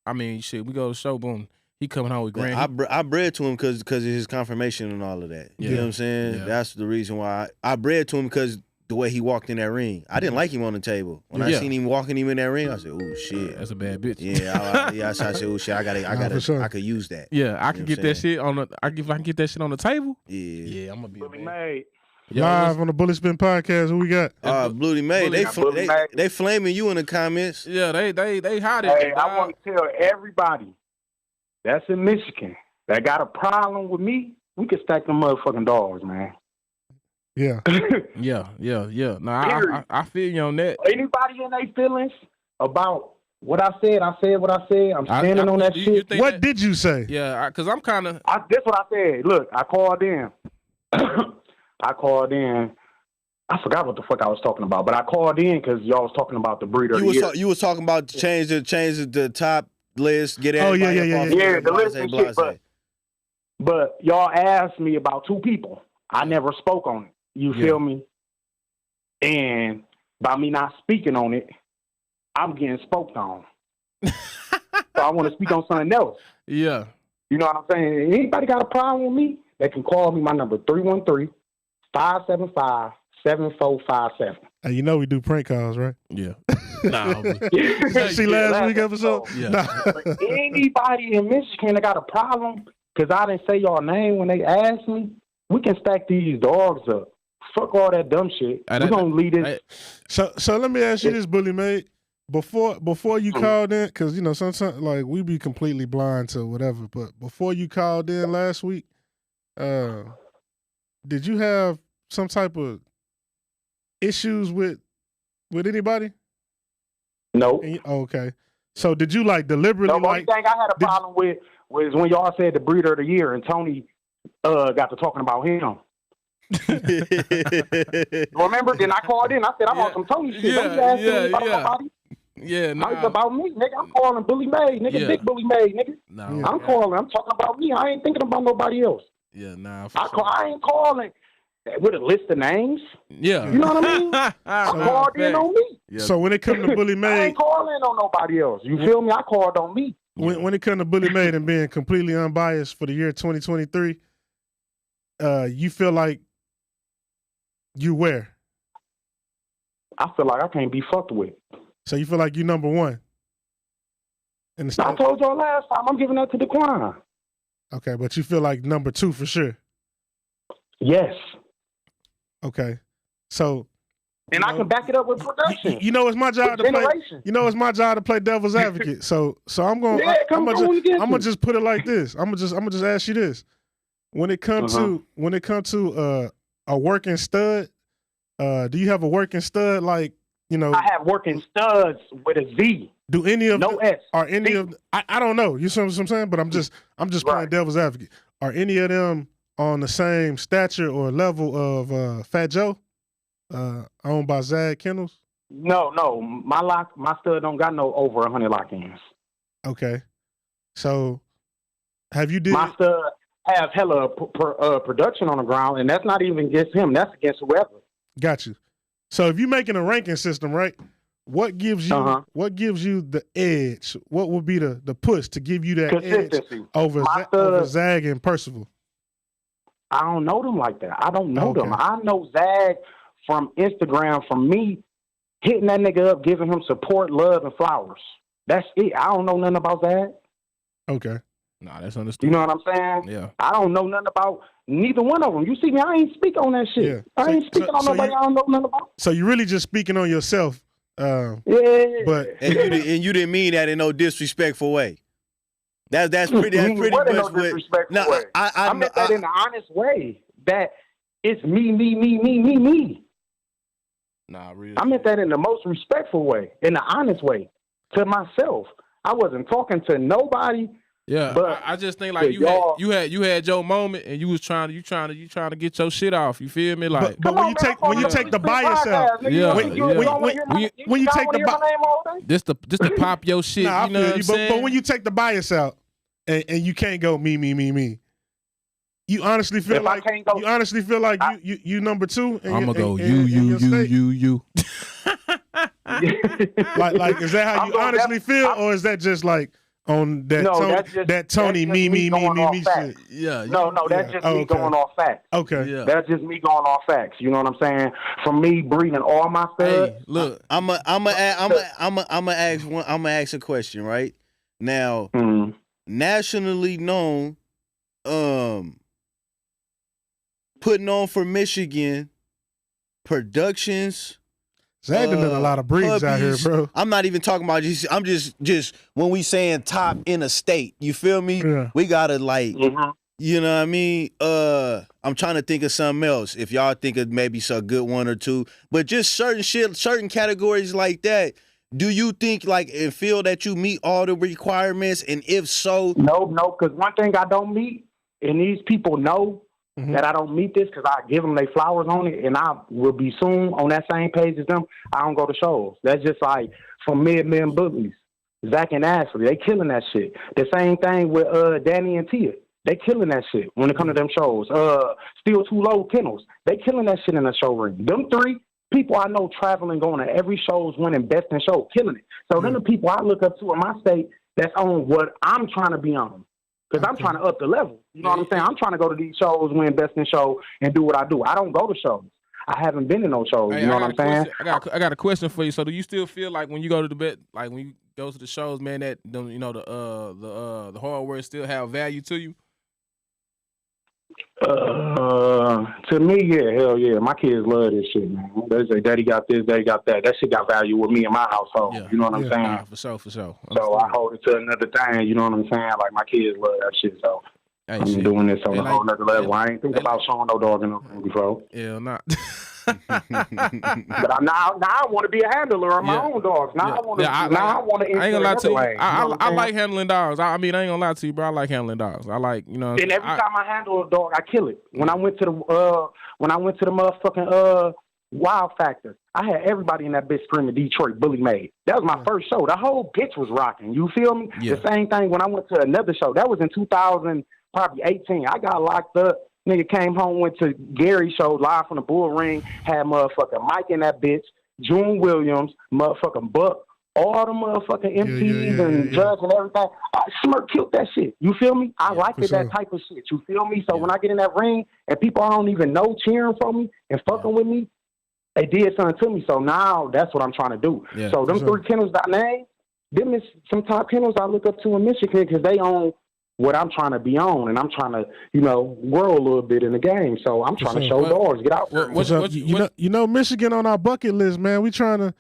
I mean, shit. We go to show, boom. He coming home with grand. I bred to him because of his confirmation and all of that. You know what I'm saying? Yeah. That's the reason why I bred to him, because the way he walked in that ring. I didn't like him on the table. When I seen him walking him in that ring, I said, "Oh shit, that's a bad bitch." Yeah, I said, "Oh shit, I could use that." Yeah, I can get that shit on the. If I can get that shit on the table. Yeah, I'm gonna be made. Live on the Bully Spin podcast. Who we got? Bloody Made. They flaming you in the comments. Yeah, they hot. Hey, I want to tell everybody that's in Michigan that got a problem with me. We can stack them motherfucking dogs, man. Yeah. yeah. No, I feel you on that. Anybody in their feelings, about what I said. I said what I said. I'm standing on that shit. What did you say? Yeah, because I'm kind of. That's what I said. Look, I called in. I called in. I forgot what the fuck I was talking about, but I called in because y'all was talking about the breeder. You was talking about change the top list. Get everybody yeah. The list and shit. But y'all asked me about 2 people. I never spoke on it. You feel me? And by me not speaking on it, I'm getting spoke on. So I want to speak on something else. Yeah. You know what I'm saying? Anybody got a problem with me? They can call me. My number 313-575-7457. Hey, you know we do prank calls, right? Yeah. Nah. See last week episode? Yeah. Nah. But anybody in Michigan that got a problem, because I didn't say y'all name when they asked me, we can stack these dogs up. Fuck all that dumb shit. We're going to lead it. So let me ask you this, Bully Mate. Before you called in, because, you know, sometimes, like, we be completely blind to whatever, but before you called in last week, did you have some type of issues with anybody? No. Okay. So did you, like, deliberately, the only thing I had a problem with was when y'all said the breeder of the year and Tony got to talking about him. Remember? Then I called in. I said, I'm on some Tony shit. Don't you ask me about nobody. Yeah, nah. It's about me, nigga. I'm calling Bully May, nigga. Big Bully May, nigga. No, I'm calling. I'm talking about me. I ain't thinking about nobody else. Yeah, nah. I ain't calling with a list of names. Yeah. You know what I mean? I called in on me. Yeah. So when it comes to Bully May, I ain't calling on nobody else. You feel me? I called on me. When it comes to Bully May and being completely unbiased for the year 2023, you feel like you where? I feel like I can't be fucked with. So you feel like you number one? In the I told y'all last time I'm giving that to Daquan. Okay, but you feel like number 2 for sure? Yes. Okay. So and I can back it up with production. You know it's my job to play. You know it's my job to play devil's advocate. So I'm going. I'm gonna just put it like this. I'm gonna just ask you this. When it comes to a working stud, do you have a working stud like, you know? I have working studs with a Z. Do any of no S? Are any of I don't know. You see what I'm saying? But I'm just playing devil's advocate. Are any of them on the same stature or level of Fat Joe, owned by Zag Kennels? No. My stud don't got no over 100 lock-ins. Okay. So have you did my stud have hella production on the ground, and that's not even against him. That's against whoever. Got you. So if you're making a ranking system, right? What gives you the edge? What would be the push to give you that edge over Zag and Percival? I don't know them like that. I don't know them. I know Zag from Instagram, from me hitting that nigga up, giving him support, love, and flowers. That's it. I don't know nothing about Zag. Okay. Nah, that's understood. You know what I'm saying? Yeah. I don't know nothing about neither one of them. You see me? I ain't speak on that shit. Yeah. I ain't speaking on nobody I don't know nothing about. So you really just speaking on yourself. Yeah. But you didn't mean that in no disrespectful way. That's pretty much what. No, I meant that in an honest way. That it's me. Nah, really. I meant that in the most respectful way, in the honest way, to myself. I wasn't talking to nobody. Yeah, but I just think like you had your moment and you was trying to get your shit off. You feel me? Like, but when you take the bias out, when you take the this to pop your shit. Nah, you know what I'm saying? But when you take the bias out and you can't go me. You honestly feel like you number 2. And I'm gonna go you. like is that how you honestly feel, or is that just like on that Tony me shit? Yeah. No, that's just me going off facts. Okay. Yeah. That's just me going off facts. You know what I'm saying? For me, breeding all my stuff. Hey, look, I'm gonna ask a question right now. Nationally known, putting on for Michigan productions. Zag done a lot of breeds out here, bro. I'm not even talking about I'm just when we saying top in a state, you feel me? Yeah. We gotta like, you know what I mean? I'm trying to think of something else. If y'all think of maybe some good one or two, but just certain categories like that, Do you think like and feel that you meet all the requirements? And if so, no, because one thing I don't meet, and these people know that I don't meet this because I give them their flowers on it, and I will be soon on that same page as them. I don't go to shows. That's just like from men bullies, Zach and Ashley. They killing that shit. The same thing with Danny and Tia. They killing that shit when it comes to them shows. Still Too Low Kennels. They killing that shit in the show ring. Them three people I know traveling, going to every show's winning best in show, killing it. So them the people I look up to in my state that's on what I'm trying to be on. Because I'm trying to up the level. You know what I'm saying? I'm trying to go to these shows, win best in show, and do what I do. I don't go to shows. I haven't been in those shows. You know what I'm saying? I got a question for you. So do you still feel like when you go to the bet, like when you go to the shows, man, that you know the hard work still have value to you? To me, yeah, hell yeah. My kids love this shit, man. They say, Daddy got this, Daddy got that. That shit got value with me in my household. You know what I'm saying? For sure. So I hold it to another thing, you know what I'm saying? Like, my kids love that shit, so I'm doing this on a whole nother level. I ain't think about showing no dog in no ring before. Yeah, not. But now I want to be a handler of my own dogs. Now I want to. I ain't gonna lie to you. I like handling dogs. I mean, I ain't gonna lie to you, bro. I like handling dogs. I like, you know. And every time I handle a dog, I kill it. When I went to the motherfucking Wild Factor, I had everybody in that bitch screaming Detroit Bully Made. That was my first show. The whole bitch was rocking. You feel me? Yeah. The same thing when I went to another show. That was in 2018. I got locked up. Nigga came home, went to Gary's show live from the Bull Ring, had motherfucking Mike in that bitch, June Williams, motherfucking Buck, all the motherfucking MCs and Judge and everything. Smirk killed that shit. You feel me? I like that type of shit. You feel me? So when I get in that ring and people I don't even know cheering for me and fucking with me, they did something to me. So now that's what I'm trying to do. Yeah, so them three kennels that I named, them is some top kennels I look up to in Michigan because they own what I'm trying to be on, and I'm trying to, you know, grow a little bit in the game. So I'm trying to show dogs, get out there. You know, Michigan on our bucket list, man. We trying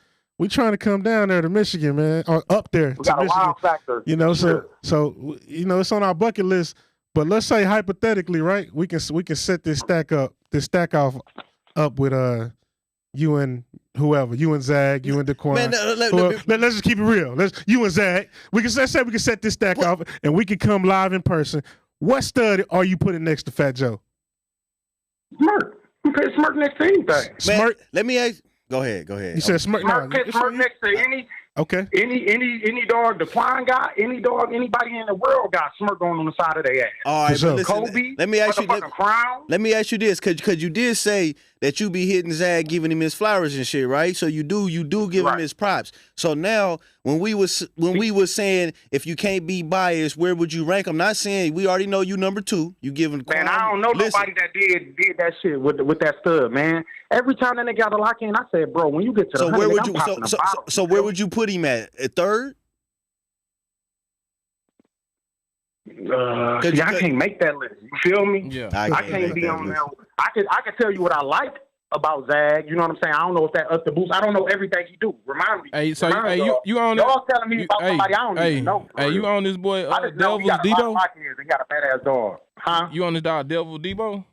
to come down there to Michigan, man, or up there. We got a Michigan. Wild Factor. You know, so you know, it's on our bucket list. But let's say hypothetically, right? We can set this stack off with you and whoever, you and Zag, you and Daquan. Man, let's just keep it real. You and Zag. We can set this stack off, and we can come live in person. What stud are you putting next to Fat Joe? Smirk. You put Smirk next to anything. Smirk. Let me ask. Go ahead. You said Smirk. Smirk next to any. Okay. Any dog Daquan got, any dog, anybody in the world got Smirk on the side of their ass. All right, but listen, Kobe, let me ask you. Crown. Let me ask you this, cause you did say that you be hitting Zag, giving him his flowers and shit, right? So you do give him his props. So now when we was saying if you can't be biased, where would you rank him? Not saying we already know you number 2. You giving. Man, I don't know nobody that did that shit with that stud, man. Every time that nigga got a lock in, I said, bro, when you get to the where would so where would you put him at? At 3rd? I can't make that list. You feel me? Yeah. I can't be on there. I could tell you what I like about Zag. You know what I'm saying? I don't know if that up the boost. I don't know everything he do. Remind me. Hey, so you on y'all telling me about somebody I don't even know. Hey, you on this boy Devil's Debo? He got a badass dog. Huh? You on this dog Devil Debo?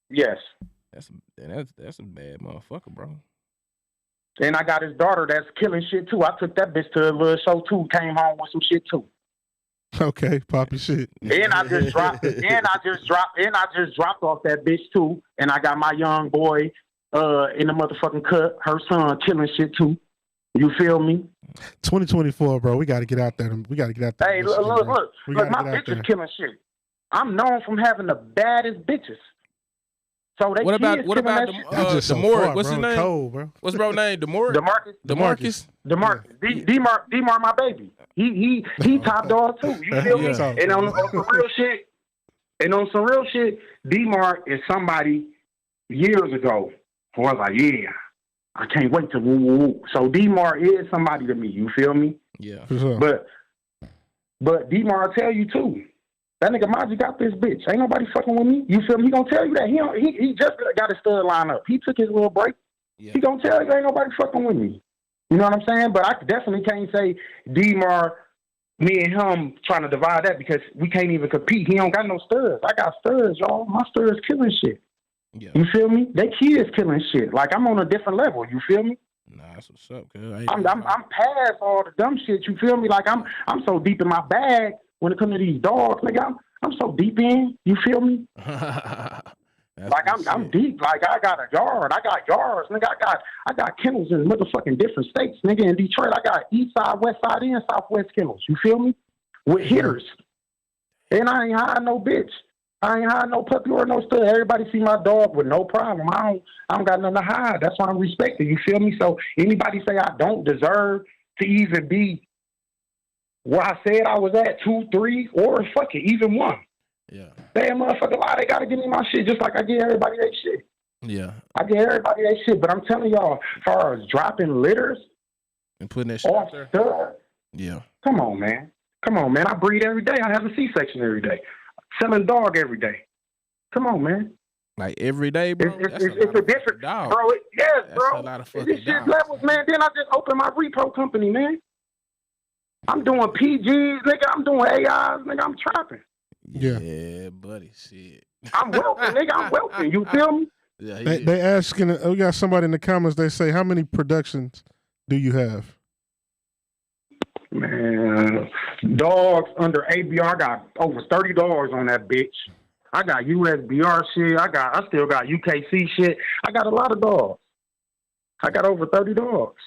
Yes. That's a bad motherfucker, bro. And I got his daughter that's killing shit too. I took that bitch to a little show too. Came home with some shit too. Okay, poppy shit. And I just dropped. Off that bitch too. And I got my young boy in the motherfucking cut. Her son killing shit too. You feel me? 2024, bro. We got to get out there. Hey, look. My bitch is killing shit. I'm known from having the baddest bitches. So they what about Demore? What's his name? Cold, bro. What's bro name? Demore? DeMarcus. D-Mark, my baby. He top dog too. You feel me? And on some real shit, D-Mark is somebody years ago who I was like, yeah, I can't wait to woo woo woo. So D-Mark is somebody to me. You feel me? Yeah. For sure. But D-Mark tell you too. That nigga Maji got this bitch. Ain't nobody fucking with me. You feel me? He gonna tell you that. He just got his stud line up. He took his little break. Yeah. He gonna tell you ain't nobody fucking with me. You know what I'm saying? But I definitely can't say D-Mar, me and him trying to divide that because we can't even compete. He don't got no studs. I got studs, y'all. My studs killing shit. Yeah. You feel me? They kids killing shit. Like I'm on a different level. You feel me? Nah, that's what's up, cuz. I'm past all the dumb shit. You feel me? Like I'm so deep in my bag when it comes to these dogs. Nigga, I'm so deep in. You feel me? Like I'm deep. Like I got a yard. I got yards. Nigga, I got kennels in motherfucking different states. Nigga, in Detroit, I got east side, west side, and southwest kennels. You feel me? With hitters. And I ain't hiding no bitch. I ain't hiding no puppy or no stud. Everybody see my dog with no problem. I don't got nothing to hide. That's why I'm respected. You feel me? So anybody say I don't deserve to even be where I said I was at 2, 3, or fuck it, even 1. Yeah. Damn motherfucker lie, they gotta give me my shit just like I give everybody their shit. Yeah. I give everybody their shit, but I'm telling y'all, as far as dropping litters and putting that shit off out there. Stud, yeah. Come on, man. I breed every day. I have a C-section every day. Selling dog every day. Come on, man. Like every day, bro. It's a different dog. Bro. Yes, that's bro. A lot of fucking this shit dogs, levels, man. Then I just opened my repro company, man. I'm doing PGs, nigga. I'm doing AIs, nigga. I'm trapping. Yeah, buddy. Shit. I'm welcome, nigga. I'm welcome. You feel me? Yeah. They asking. We got somebody in the comments. They say, how many productions do you have? Man, dogs under ABR. I got over 30 dogs on that bitch. I got USBR shit. I still got UKC shit. I got a lot of dogs. I got over 30 dogs.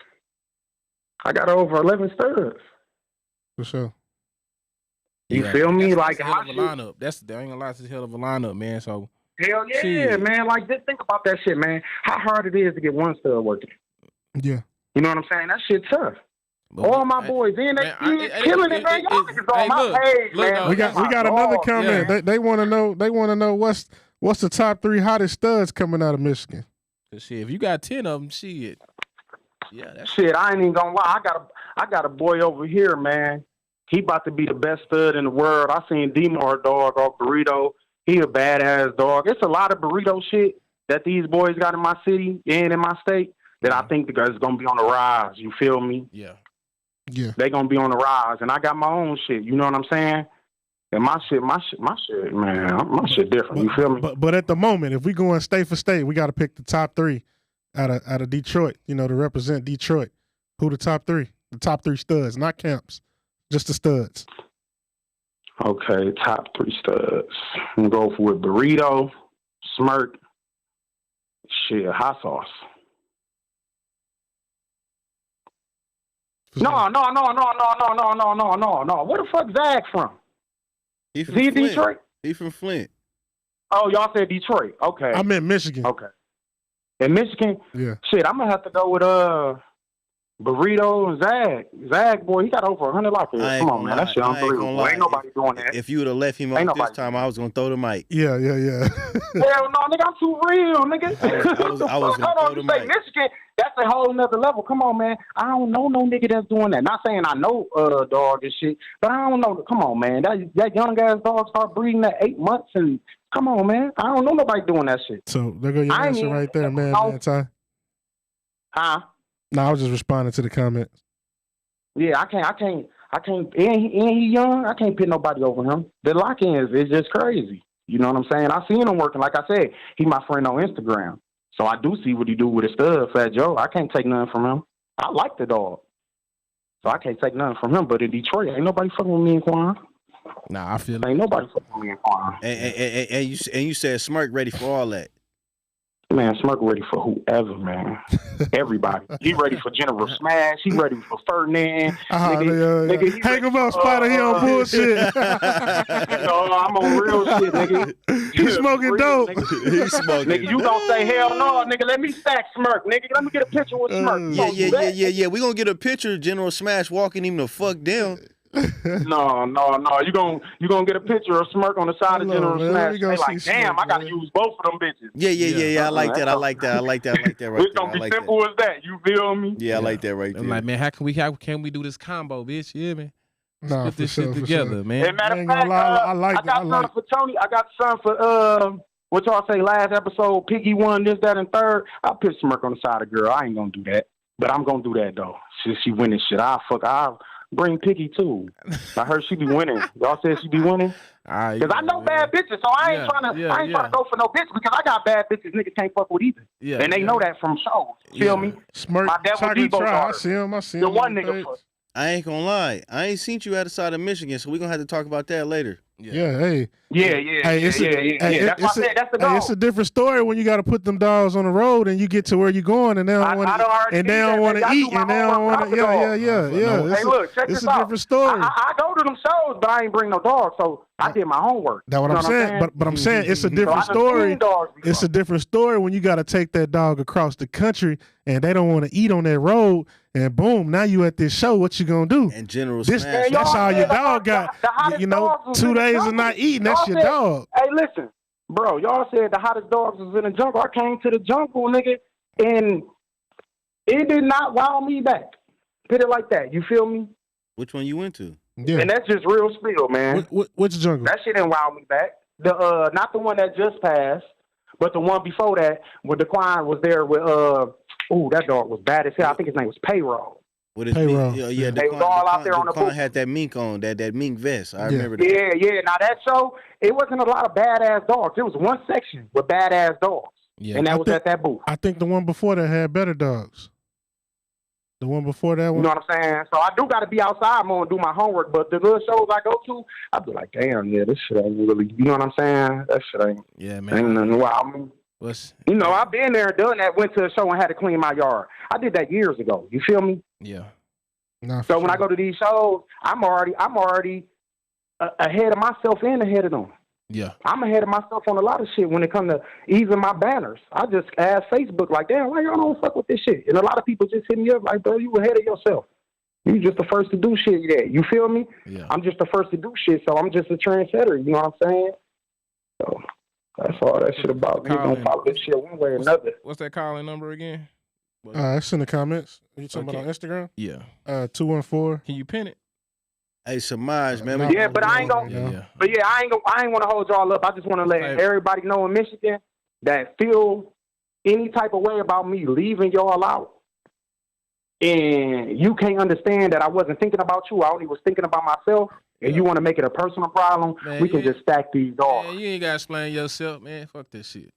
I got over 11 studs. For sure. You feel me? That's a hell of a lineup. I ain't gonna lie, it's a hell of a lineup, man. So hell yeah, man. Like just think about that shit, man. How hard it is to get one stud working. Yeah. You know what I'm saying? That shit tough. All my boys in they killing it, man. Y'all niggas on my page, man. We got another comment. Yeah. They want to know. They want to know what's the top 3 hottest studs coming out of Michigan. Shit, if you got 10 of them, shit. Yeah, that's shit. I ain't even gonna lie. I got a boy over here, man. He about to be the best stud in the world. I seen D-Mar dog off Burrito. He a badass dog. It's a lot of burrito shit that these boys got in my city and in my state that I think is gonna be on the rise. You feel me? Yeah. Yeah. They gonna be on the rise, and I got my own shit. You know what I'm saying? And my shit, man, my shit different. You feel me? But at the moment, if we going state for state, we got to pick the top 3 out of Detroit. You know, to represent Detroit. Who the top 3? The top 3 studs, not camps, just the studs. Okay, top 3 studs. I'm gonna go with Burrito, Smirk, shit, hot sauce. No. Where the fuck Zach from? He from Flint. Detroit? He from Flint. Oh, y'all said Detroit. Okay. I meant Michigan. Okay. In Michigan? Yeah. Shit, I'm gonna have to go with Burrito and Zag, boy, he got over 100 lockers. Come on, man. That shit unbelievable. Ain't nobody doing that. If you would have left him off this time, I was going to throw the mic. Yeah. Hell no, nigga, I'm too real, nigga. I was going to throw the mic. Michigan, that's a whole nother level. Come on, man. I don't know no nigga that's doing that. Not saying I know dog and shit, but I don't know. Come on, man. That young ass dog start breeding at 8 months and come on, man. I don't know nobody doing that shit. So there go your answer right there, man, Ty. Huh? No, I was just responding to the comment. Yeah, I can't. And he young. I can't pit nobody over him. The lock-ins is just crazy. You know what I'm saying? I seen him working. Like I said, he my friend on Instagram. So I do see what he do with his stud, Fat Joe. I can't take nothing from him. I like the dog. So I can't take nothing from him. But in Detroit, ain't nobody fucking with me and Quan. Nah, I feel ain't nobody fucking with me and Quan. And you said Smirk ready for all that. Man, Smirk ready for whoever, man. Everybody. He ready for General Smash. He ready for Ferdinand. Nigga, hang him up, Spider. He on bullshit. No, I'm on real shit, nigga. He smoking dope. He smoking. Nigga, you gonna say hell no, nigga? Let me stack Smirk, nigga. Let me get a picture with Smirk. Yeah. We gonna get a picture of General Smash walking him the fuck down. No. You gonna get a picture of Smirk on the side of General Smash. They like, damn, I gotta use both of them bitches. Yeah. I like that. I like that right It's gonna be simple as that. You feel me? Yeah, I like that right there. I'm like, man, how can we do this combo, bitch? You hear me? Nah, put this shit together, man. As a matter of fact, I got something for Tony. I got something for what y'all say last episode. Piggy won this, that, and third. I'll put Smirk on the side of girl. I ain't gonna do that, but I'm gonna do that though. She win this shit. I'll bring Picky too. I heard she be winning. Y'all said she be winning. Because I know bad bitches, so I ain't trying to go for no bitch because I got bad bitches niggas can't fuck with either. Yeah, and they know that from shows. Feel me? Smirk, my Devil Debo I see him. The one nigga fuck. I ain't gonna lie. I ain't seen you outside of Michigan, so we're gonna have to talk about that later. Yeah, hey. Yeah. That's why I said that's the goal. It's a different story when you got to put them dogs on the road and you get to where you're going and they don't want to eat and they don't want to eat and they don't want to. Yeah. Hey, look, check this this out. It's a different story. I go to them shows, but I ain't bring no dogs, so I did my homework. That's what I'm saying. But I'm saying it's a different story. It's a different story when you got to take that dog across the country and they don't want to eat on that road. And boom, now you at this show. What you gonna do? And General that's all your dog got. 2 days of not eating. That's your dog. Hey, listen, bro. Y'all said the hottest dogs was in the jungle. I came to the jungle, nigga, and it did not wow me back. Put it like that. You feel me? Which one you went to? Yeah. And that's just real spiel, man. Which jungle? That shit didn't wow me back. The not the one that just passed, but the one before that, where the client was there with that dog was bad as hell. I think his name was Payroll. Payroll. Yeah, they was all out there on the booth. Had that mink on, that mink vest. I remember that. Yeah. Now that show, it wasn't a lot of badass dogs. It was one section with badass dogs. Yeah. And that was at that booth. I think the one before that had better dogs. The one before that one. You know what I'm saying? So I do got to be outside more and do my homework. But the little shows I go to, I be like, damn, this shit ain't really, you know what I'm saying? That shit ain't. Yeah, man. Ain't nothing wild. I've been there and done that, went to a show and had to clean my yard. I did that years ago. You feel me? Yeah. So when I go to these shows, I'm already ahead of myself and ahead of them. Yeah. I'm ahead of myself on a lot of shit when it comes to even my banners. I just ask Facebook like, damn, why y'all don't fuck with this shit? And a lot of people just hit me up like, bro, you ahead of yourself. You just the first to do shit yet. You feel me? Yeah. I'm just the first to do shit, so I'm just a trendsetter. You know what I'm saying? So that's all that shit about. You don't follow this shit one way or another. What's that calling number again? It's in the comments. Are you talking about on Instagram? Yeah. 214. Can you pin it? Hey, Samaj, man. Yeah, but I ain't gonna. Yeah. But yeah, I ain't want to hold y'all up. I just want to let everybody know in Michigan that feel any type of way about me leaving y'all out, and you can't understand that I wasn't thinking about you. I only was thinking about myself. And you want to make it a personal problem, man, we can just stack these dogs. Man, you ain't got to explain yourself, man. Fuck that shit.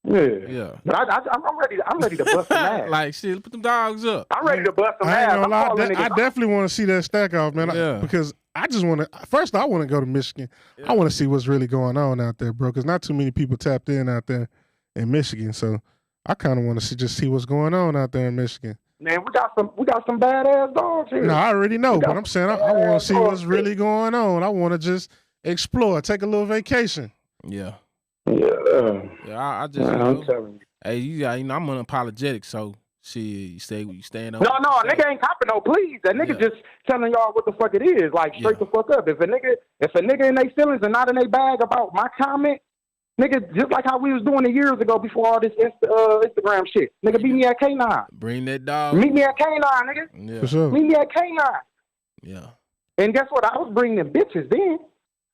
Yeah. But I'm ready to bust some ass. Like, shit, put them dogs up. I'm ready to bust some ass. I definitely want to see that stack off, man. Because I just want to, first, I want to go to Michigan. Yeah. I want to see what's really going on out there, bro, because not too many people tapped in out there in Michigan. So I kind of want to see what's going on out there in Michigan. Man, we got some badass dogs here. No, I already know, but I'm saying I want to see what's really going on. I want to just explore, take a little vacation. Yeah. Yeah. I just. I'm telling you. Hey, I'm unapologetic, so shit, you stand up. No, nigga ain't copping no please. That nigga just telling y'all what the fuck it is, like straight the fuck up. If a nigga in their feelings and not in their bag about my comment. Nigga, just like how we was doing it years ago before all this Instagram shit. Nigga, beat me at K9. Bring that dog. Meet me at K9, nigga. Yeah. For sure. Meet me at K9. Yeah. And guess what? I was bringing them bitches then.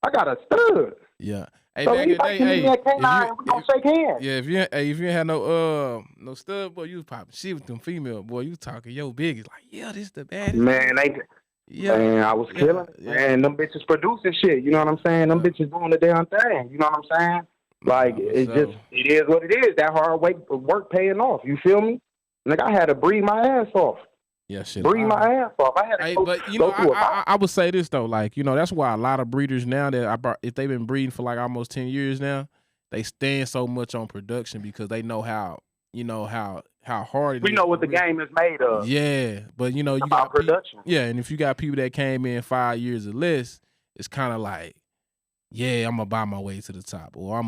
I got a stud. Yeah. Hey, so back in the day, meet me at K9, we gonna shake hands. Yeah, if you had no stud, boy, you was popping shit with them female, boy. You was talking your biggest, like, yeah, this the baddest. Man, man, I was killing it. Yeah. Man, them bitches producing shit. You know what I'm saying? Them bitches doing the damn thing. You know what I'm saying? Like, it is what it is. That hard work paying off. You feel me? Like, I had to breathe my ass off. Yeah, shit. Breathe my ass off. I had to but, you know, I would say this, though. Like, you know, that's why a lot of breeders now if they've been breeding for, like, almost 10 years now, they stand so much on production because they know how hard it is. We know what the game is made of. Yeah, but, you know, you got production. Yeah, and if you got people that came in 5 years or less, it's kind of like, yeah, I'm gonna buy my way to the top, or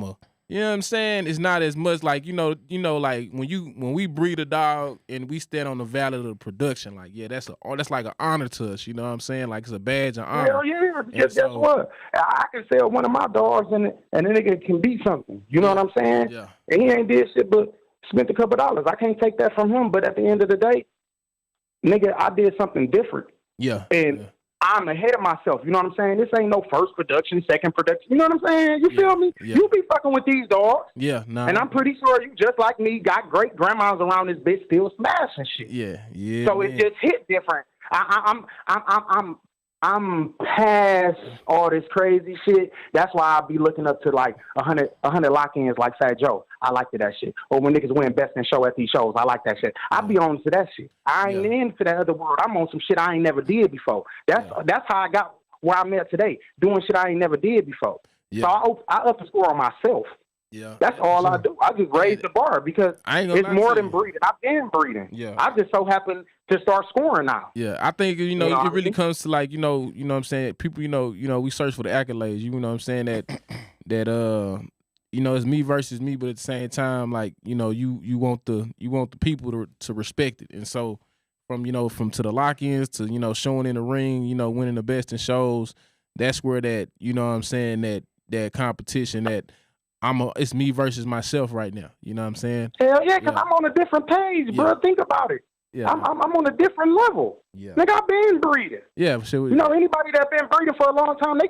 you know what I'm saying? It's not as much like, you know, like when we breed a dog and we stand on the value of the production, like, yeah, that's like an honor to us, you know what I'm saying? Like, it's a badge of honor. Hell yeah, because guess what? I can sell one of my dogs and the nigga can be something. You know what I'm saying? Yeah. And he ain't did shit but spent a couple dollars. I can't take that from him, but at the end of the day, nigga, I did something different. Yeah. And I'm ahead of myself. You know what I'm saying? This ain't no first production, second production. You know what I'm saying? You feel me? Yeah. You be fucking with these dogs. Yeah, nah. And I'm pretty sure you, just like me, got great grandmas around this bitch still smashing shit. Yeah. So it just hit different I'm past all this crazy shit. That's why I'll be looking up to like 100 lock-ins like Fat Joe. I like that shit. Or when niggas win best in show at these shows, I like that shit. I be on to that shit. I ain't into that other world. I'm on some shit I ain't never did before. That's how I got where I'm at today, doing shit I ain't never did before. Yeah. So I up the score on myself. Yeah, that's all I do. I just raise the bar because it's more than breeding. I've been breeding. Yeah, I just so happen to start scoring now. Yeah, I think it really comes to like you know what I'm saying. People, we search for the accolades. You know what I'm saying that it's me versus me, but at the same time, like you want the people to respect it, and so from to the lock-ins to showing in the ring, winning the best in shows. That's where that what I'm saying that competition that. It's me versus myself right now. You know what I'm saying? Hell yeah, because I'm on a different page, bro. Think about it. Yeah. I'm on a different level. Yeah. Nigga, I've been breeding. Yeah, for sure. Anybody that been breeding for a long time, they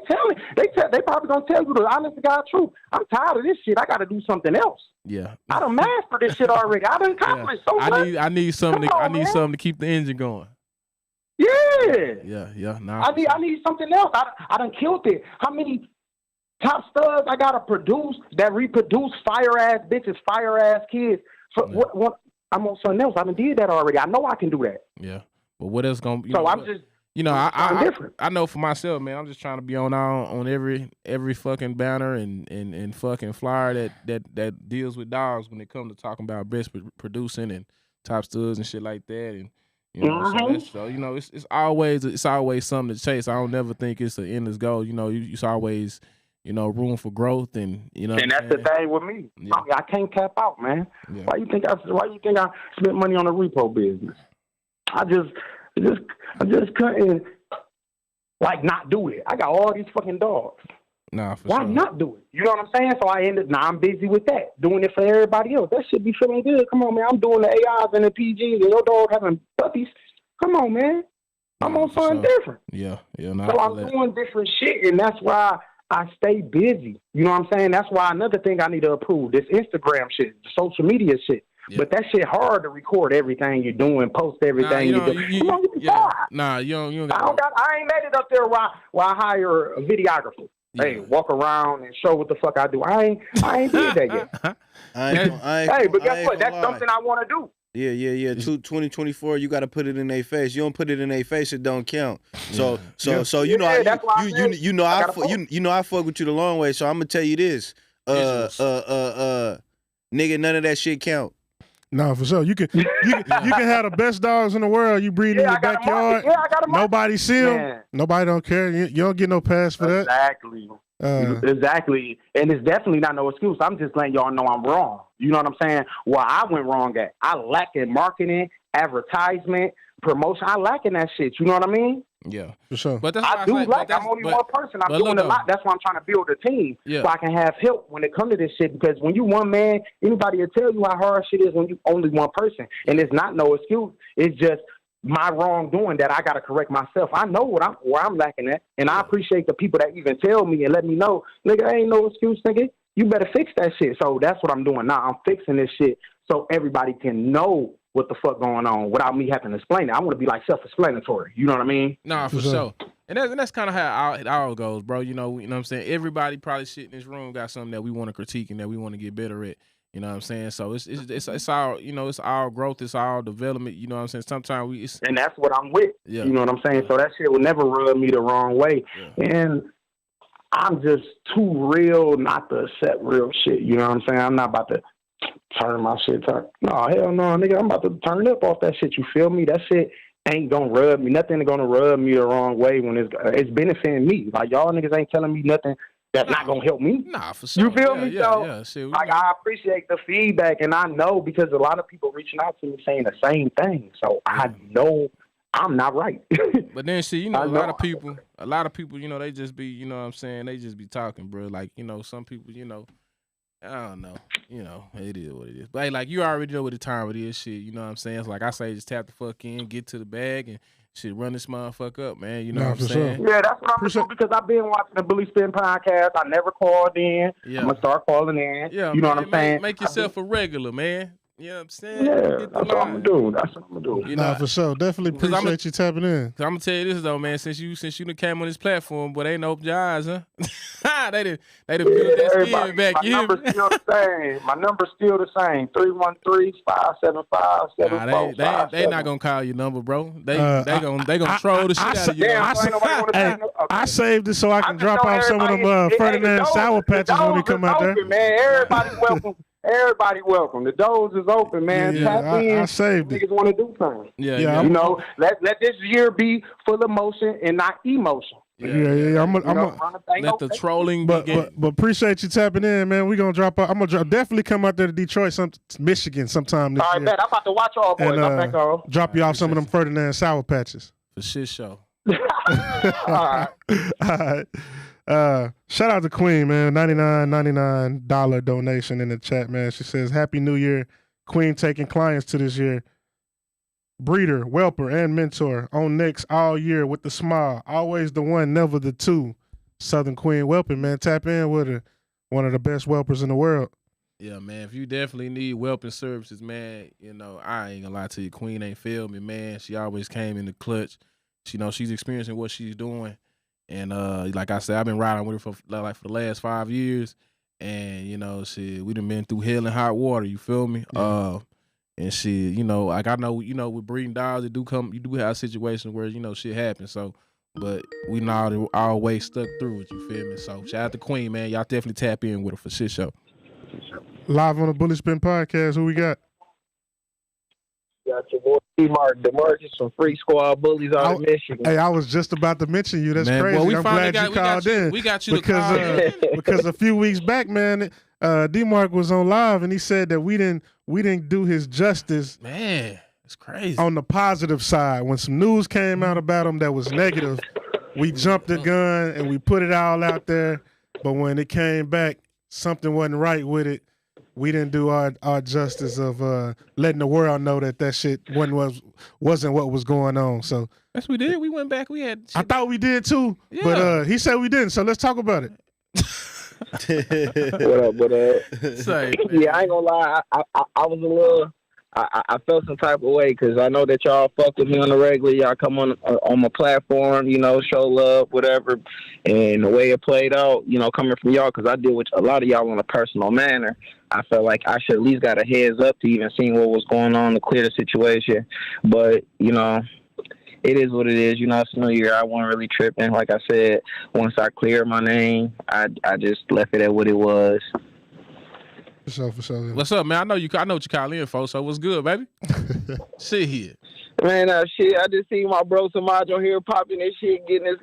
probably gonna tell you the honest to God truth. I'm tired of this shit. I gotta do something else. Yeah. I done mastered this shit already. I done accomplished so much. I need something to keep the engine going. Yeah. Yeah. Nah, I need something else. I done killed it. How many top studs I gotta produce that reproduce fire ass bitches, fire ass kids. So what? I'm on something else. I done did that already. I know I can do that. Yeah, but what else gonna be? So I'm just. I know for myself, man. I'm just trying to be on every fucking banner and fucking flyer that deals with dogs when it comes to talking about best producing and top studs and shit like that. And it's always something to chase. I don't never think it's an endless goal. It's always. Room for growth, and and that's the thing with me. Yeah. I can't cap out, man. Yeah. Why you think I spent money on the repo business? I just couldn't not do it. I got all these fucking dogs. Nah, for Why sure. not do it? You know what I'm saying? So I'm busy with that, doing it for everybody else. That should be feeling good. Come on, man. I'm doing the AIs and the PGs, and your dog having puppies. Come on, man. I'm on something different. Yeah. So I'm doing different shit, and that's why I stay busy. You know what I'm saying? That's why another thing I need to approve, this Instagram shit, social media shit. Yeah. But that shit hard to record everything you're doing, post everything you do. You don't I ain't made it up there while I hire a videographer. Yeah. Hey, walk around and show what the fuck I do. I ain't did that yet. But guess what? That's something I want to do. Yeah. 2024, you got to put it in their face. You don't put it in their face, it don't count. So I fuck with you the long way. So I'm gonna tell you this, nigga, none of that shit count. No, for sure. You can have the best dogs in the world. You breed in your backyard. Nobody see them. Nobody don't care. You don't get no pass for that. Exactly. And it's definitely not no excuse. I'm just letting y'all know I'm wrong. You know what I'm saying? Well, I went wrong at. I lack in marketing, advertisement, promotion. I lack in that shit. You know what I mean? Yeah, for sure. But that's I'm only one person. I'm doing a lot. That's why I'm trying to build a team so I can have help when it comes to this shit. Because when you one man, anybody will tell you how hard shit is when you only one person. And it's not no excuse. It's just my wrongdoing that I got to correct myself. I know where I'm lacking at, and I appreciate the people that even tell me and let me know, nigga, ain't no excuse, nigga. You better fix that shit. So that's what I'm doing now. I'm fixing this shit so everybody can know what the fuck going on without me having to explain it. I want to be like self-explanatory. You know what I mean? Nah, for sure. And that's kind of how it all goes, bro. You know what I'm saying? Everybody probably shit in this room got something that we want to critique and that we want to get better at. You know what I'm saying? So it's all, it's all growth, it's all development. You know what I'm saying? Sometimes and that's what I'm with. Yeah. You know what I'm saying? So that shit will never rub me the wrong way. Yeah. And I'm just too real not to accept real shit. You know what I'm saying? I'm not about to turn my shit. No, hell no, nigga. I'm about to turn up off that shit. You feel me? That shit ain't gonna rub me. Nothing gonna rub me the wrong way when it's benefiting me. Like y'all niggas ain't telling me nothing that's not gonna help me. Nah, for sure. You feel me? So, I appreciate the feedback, and I know because a lot of people reaching out to me saying the same thing. So I know I'm not right. But then, see, a lot of people, they just be, you know what I'm saying? They just be talking, bro. Like, some people, I don't know. It is what it is. But hey, like, you already know what the time it is, shit. You know what I'm saying? It's like I say, just tap the fuck in, get to the bag, and shit, run this motherfucker up, man. You know what I'm saying? Sure. Yeah, that's what I'm doing because I've been watching the Bully Spin podcast. I never called in. Yeah. I'm going to start calling in. Yeah, you know what I'm saying? Make yourself a regular, man. You know what I'm saying? Yeah, Hit the that's what I'm line. gonna do. That's what I'm gonna do. You Nah, know, for sure. Definitely appreciate you tapping in. Cause I'm gonna tell you this though, man. Since you done came on this platform, but they ain't opened your eyes, huh? they done built that skin back. My You hear number's me? still the same. My number's still the same. 313-575-7457. They not gonna call your number, bro. They gonna troll the shit out of you. Damn, so ain't nobody wanna Hey, take no- okay. I saved it so I can just drop know off some of them everybody- Ferdinand the Sour doors- Patches when we come out there. Open, man. Everybody welcome. Everybody welcome. The doors is open, man. Yeah, Tap in. I saved it. Niggas want to do something. Yeah. You know, let this year be full of motion and not emotion. Yeah. I'm Let the trolling begin. But appreciate you tapping in, man. We gonna drop. I'm gonna definitely come out there to Detroit, Michigan, sometime this All right, year. man. I'm about to watch all boys. And I'm back on. drop you off some of them Ferdinand Sour Patches. For shit show. All right. All right. Shout out to Queen, man. $99 donation in the chat, man. She says, Happy New Year. Queen taking clients to this year. Breeder, whelper, and mentor. On Knicks all year with the smile. Always the one, never the two. Southern Queen whelping, man. Tap in with her. One of the best whelpers in the world. Yeah, man. If you definitely need whelping services, man, you know, I ain't gonna lie to you. Queen ain't failed me, man. She always came in the clutch. She know she's experiencing what she's doing. And like I said, I've been riding with her for the last 5 years. And, you know, we done been through hell and hot water, you feel me? Yeah. And shit, you know, like I know, you know, with breeding dogs, you do have situations where, you know, shit happens. So, but we know always stuck through it, you feel me? So shout out to Queen, man. Y'all definitely tap in with her for shit show. Live on the Bully Spin podcast, who we got? Got your boy Smirk, DeMarcus from Free Squad Bullies out of Michigan. Hey, I was just about to mention you. That's Man, crazy. well, I'm glad you called in. We got you because, to call in. because a few weeks back, man, D-Mark was on live and he said that we didn't do his justice. Man, it's crazy. On the positive side, when some news came out about him that was negative, we jumped the gun and we put it all out there. But when it came back, something wasn't right with it. We didn't do our justice of letting the world know that shit wasn't what was going on. So yes, we did. We went back. We had. I thought we did too, Yeah. but he said we didn't. So let's talk about it. What up? Say, yeah, I ain't gonna lie. I was a little. I felt some type of way because I know that y'all fuck with me on the regular. Y'all come on my platform, you know, show love, whatever. And the way it played out, you know, coming from y'all, because I deal with a lot of y'all in a personal manner, I felt like I should at least got a heads up to even see what was going on to clear the situation. But, you know, it is what it is. You know, it's New Year. I wasn't really tripping. Like I said, once I cleared my name, I just left it at what it was. For sure. What's up, man? I know what you call in for, so what's good, baby? Sit here. Man, shit, I just see my bro Samajo here popping this shit, getting it,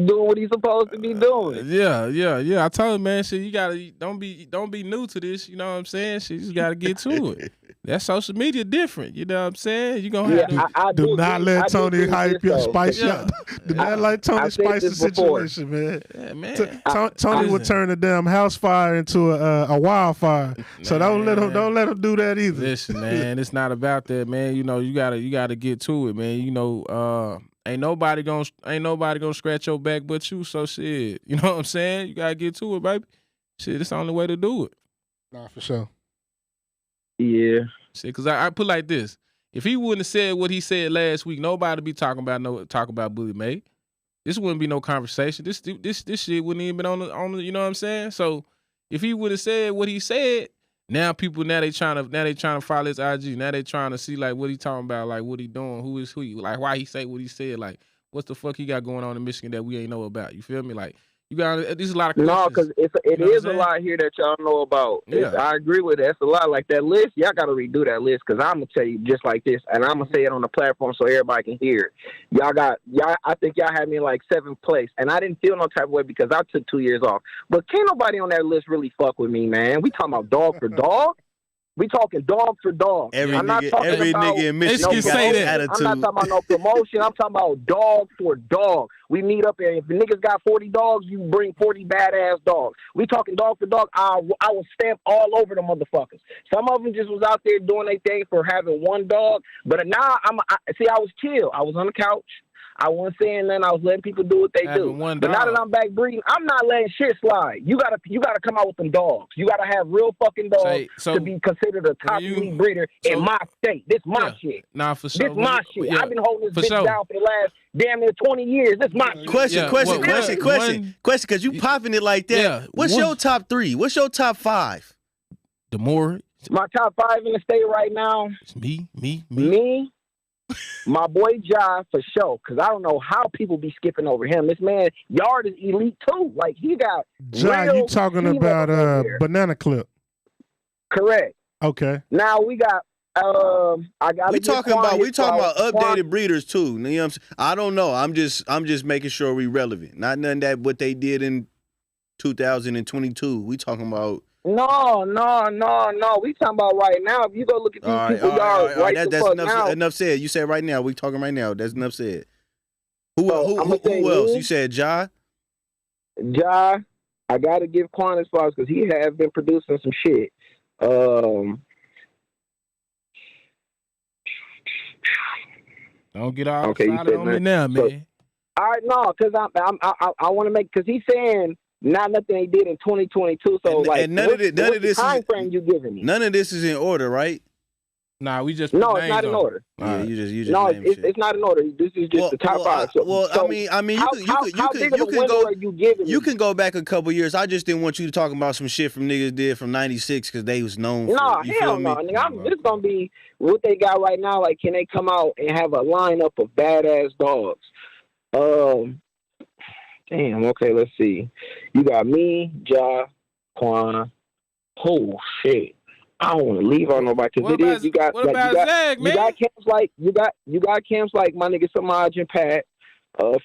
doing what he's supposed to be doing. Yeah. I told him, man, shit, you gotta don't be new to this. You know what I'm saying? Shit, you just gotta get to it. That social media different. You know what I'm saying? You gonna have to do not let Tony hype your spice. Yeah. Do not let Tony spice the situation, man. Yeah, man. Tony would turn the damn house fire into a wildfire. So don't let him do that either. Listen, man, it's not about that, man. You know, you gotta get to it, man. You know, ain't nobody gonna scratch your back but you. So shit, you know what I'm saying? You gotta get to it, baby. Shit, it's the only way to do it. Nah, for sure. Yeah. Shit, because I put like this: if he wouldn't have said what he said last week, nobody be talking about Bully May. This wouldn't be no conversation. This shit wouldn't even been on the. You know what I'm saying? So if he would have said what he said, now they trying to follow his IG. Now they trying to see like what he talking about, like what he doing, who is who, like why he say what he said, like what's the fuck he got going on in Michigan that we ain't know about. You feel me? Like you got there's a lot of questions. No, because it is a lot here that y'all know about. Yeah. I agree with it. That's a lot. Like that list, y'all got to redo that list because I'm gonna tell you just like this, and I'm gonna say it on the platform so everybody can hear it. I think y'all had me in like 7th place, and I didn't feel no type of way because I took 2 years off. But can't nobody on that list really fuck with me, man. We talking about dog for dog. We talking dog for dog. Every nigga in Michigan got say that that. attitude. I'm not talking about no promotion. I'm talking about dog for dog. We meet up there. If the niggas got 40 dogs, you bring 40 badass dogs. We talking dog for dog. I will stamp all over the motherfuckers. Some of them just was out there doing their thing for having one dog. But now I was chill. I was on the couch. I wasn't saying nothing. I was letting people do what they do. But now that I'm back breeding, I'm not letting shit slide. You gotta come out with them dogs. You gotta have real fucking dogs to be considered a top elite breeder in my state. This my shit. Nah, for sure. This my shit. I've been holding this bitch down for the last damn near 20 years. This my shit. Question. Because you popping it like that. Yeah. What's your top 3? What's your top 5? The more. My top 5 in the state right now. It's me. My boy Ja, for sure, because I don't know how people be skipping over him. This man yard is elite too. Like he got Ja, you talking about Banana Clip? Correct. Okay. Now we got we talking about updated breeders too. You know what I'm saying? I don't know. I'm just making sure we relevant. Not none that what they did in 2022. We talking about. No. We talking about right now. If you go look at these people, that's enough said. You said right now. We talking right now. That's enough said. Who else? You said Ja. Ja, I gotta give Quan his flowers because he has been producing some shit. Don't get all excited on me now, man. So, all right, no, because I want to make because he's saying. Not nothing they did in 2022. So and none of this time frame you giving me? None of this is in order, right? Nah, we just it's not in order. Yeah, you just no, it's not in order. This is just the top 5. I mean, you can go back a couple years. I just didn't want you to talk about some shit from niggas did from '96 because they was known. No, hell no. It's gonna be what they got right now. Like, can they come out and have a lineup of badass dogs? Damn, okay, let's see. You got me, Ja, Quan. Oh shit. I don't want to leave on nobody because it is. You got Zag, man? You got camps like you got camps like my nigga Samaj and Pat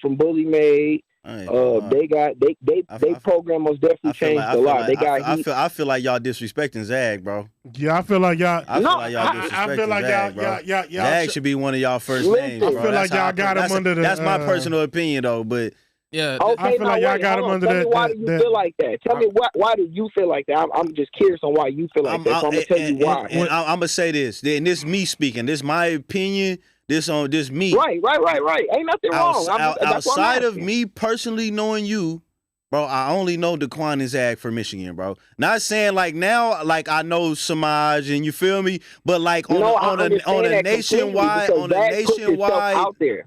from Bully Made. They program most definitely changed a lot. I feel like y'all disrespecting Zag, bro. Yeah, I feel like y'all. I feel like y'all Zag should be one of y'all first names, bro. I feel like y'all got him under the. That's my personal opinion, though, but. Yeah, okay, I feel like y'all got him under that. Why do you feel like that? Tell me why do you feel like that? I'm just curious on why you feel like that. So I'm gonna tell you why. And I'm gonna say this. And this me speaking. This my opinion. This me. Right. Ain't nothing wrong. Outside of me personally knowing you, bro, I only know Daquan and Zag for Michigan, bro. Not saying like now, like I know Samaj and you feel me, but like on a nationwide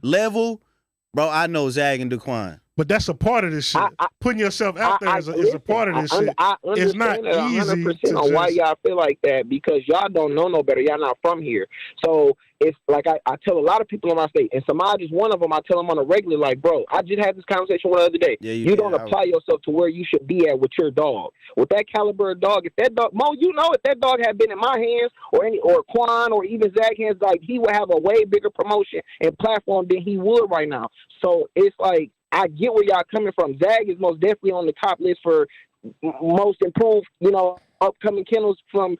level, bro, I know Zag and Daquan. But that's a part of this shit. Putting yourself out there is a part of this shit. It's not easy 100% on why y'all feel like that because y'all don't know no better. Y'all not from here. So it's like I tell a lot of people in my state, and Samaj is one of them. I tell them on a regular, like, bro, I just had this conversation one other day. Yeah, you don't apply yourself to where you should be at with your dog. With that caliber of dog, if that dog, Mo, you know, if that dog had been in my hands or Quan or even Zach hands, like he would have a way bigger promotion and platform than he would right now. So it's like, I get where y'all coming from. Zag is most definitely on the top list for most improved, upcoming kennels from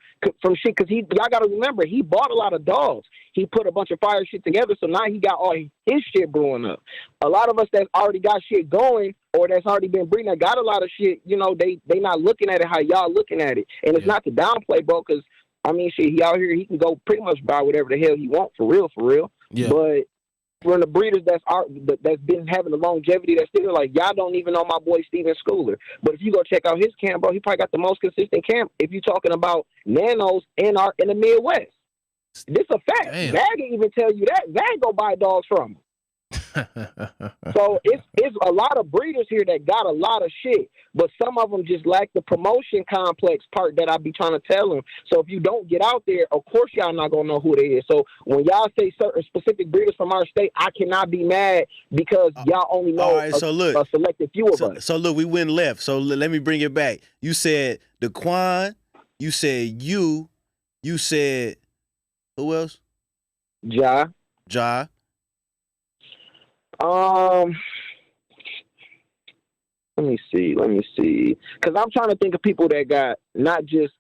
shit. Because y'all got to remember, he bought a lot of dogs. He put a bunch of fire shit together, so now he got all his shit brewing up. A lot of us that's already got shit going or that's already been breeding, that got a lot of shit, they not looking at it how y'all looking at it. And it's not to downplay, bro, because, I mean, shit, he out here, he can go pretty much buy whatever the hell he wants for real. Yeah. But from the breeders that's been having the longevity, that's still like, y'all don't even know my boy Steven Schooler. But if you go check out his camp, bro, he probably got the most consistent camp if you're talking about nanos in the Midwest. This a fact. Damn. Zag can even tell you that. Zag go buy dogs from him. So it's a lot of breeders here that got a lot of shit, but some of them just lack the promotion complex part that I be trying to tell them. So if you don't get out there, of course y'all not gonna know who they is. So when y'all say certain specific breeders from our state, I cannot be mad because y'all only know a selected few of us. So look, we went left. So let me bring it back. You said Daquan, you said you said who else? Ja. Let me see. Because I'm trying to think of people that got not just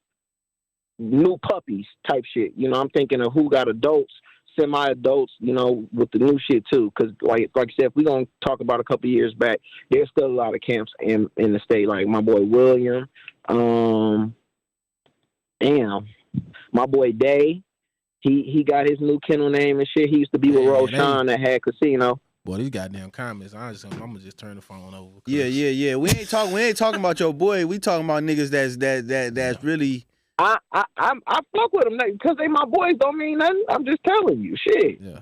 new puppies type shit. I'm thinking of who got adults, semi-adults, with the new shit too. Because like I said, if we're going to talk about a couple years back, there's still a lot of camps in the state. Like my boy William. My boy Day. He got his new kennel name and shit. He used to be with Roshan that had Casino. Boy, these goddamn comments. I'm gonna just turn the phone over. Yeah. We ain't talking about your boy. We talking about niggas that's really. I fuck with them because they my boys. Don't mean nothing. I'm just telling you, shit. Yeah.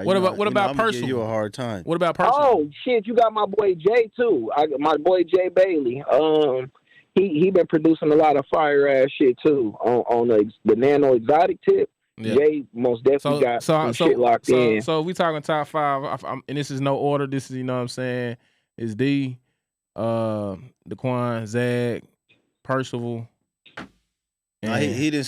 What about I'm personal? Give you a hard time. What about personal? Oh shit, you got my boy Jay too. My boy Jay Bailey. He been producing a lot of fire ass shit too on the nano exotic tip. Yeah. Jay most definitely got some shit locked in. So we talking top 5, and this is no order. This is, you know what I'm saying, is D, Daquan, Zag, Percival. He didn't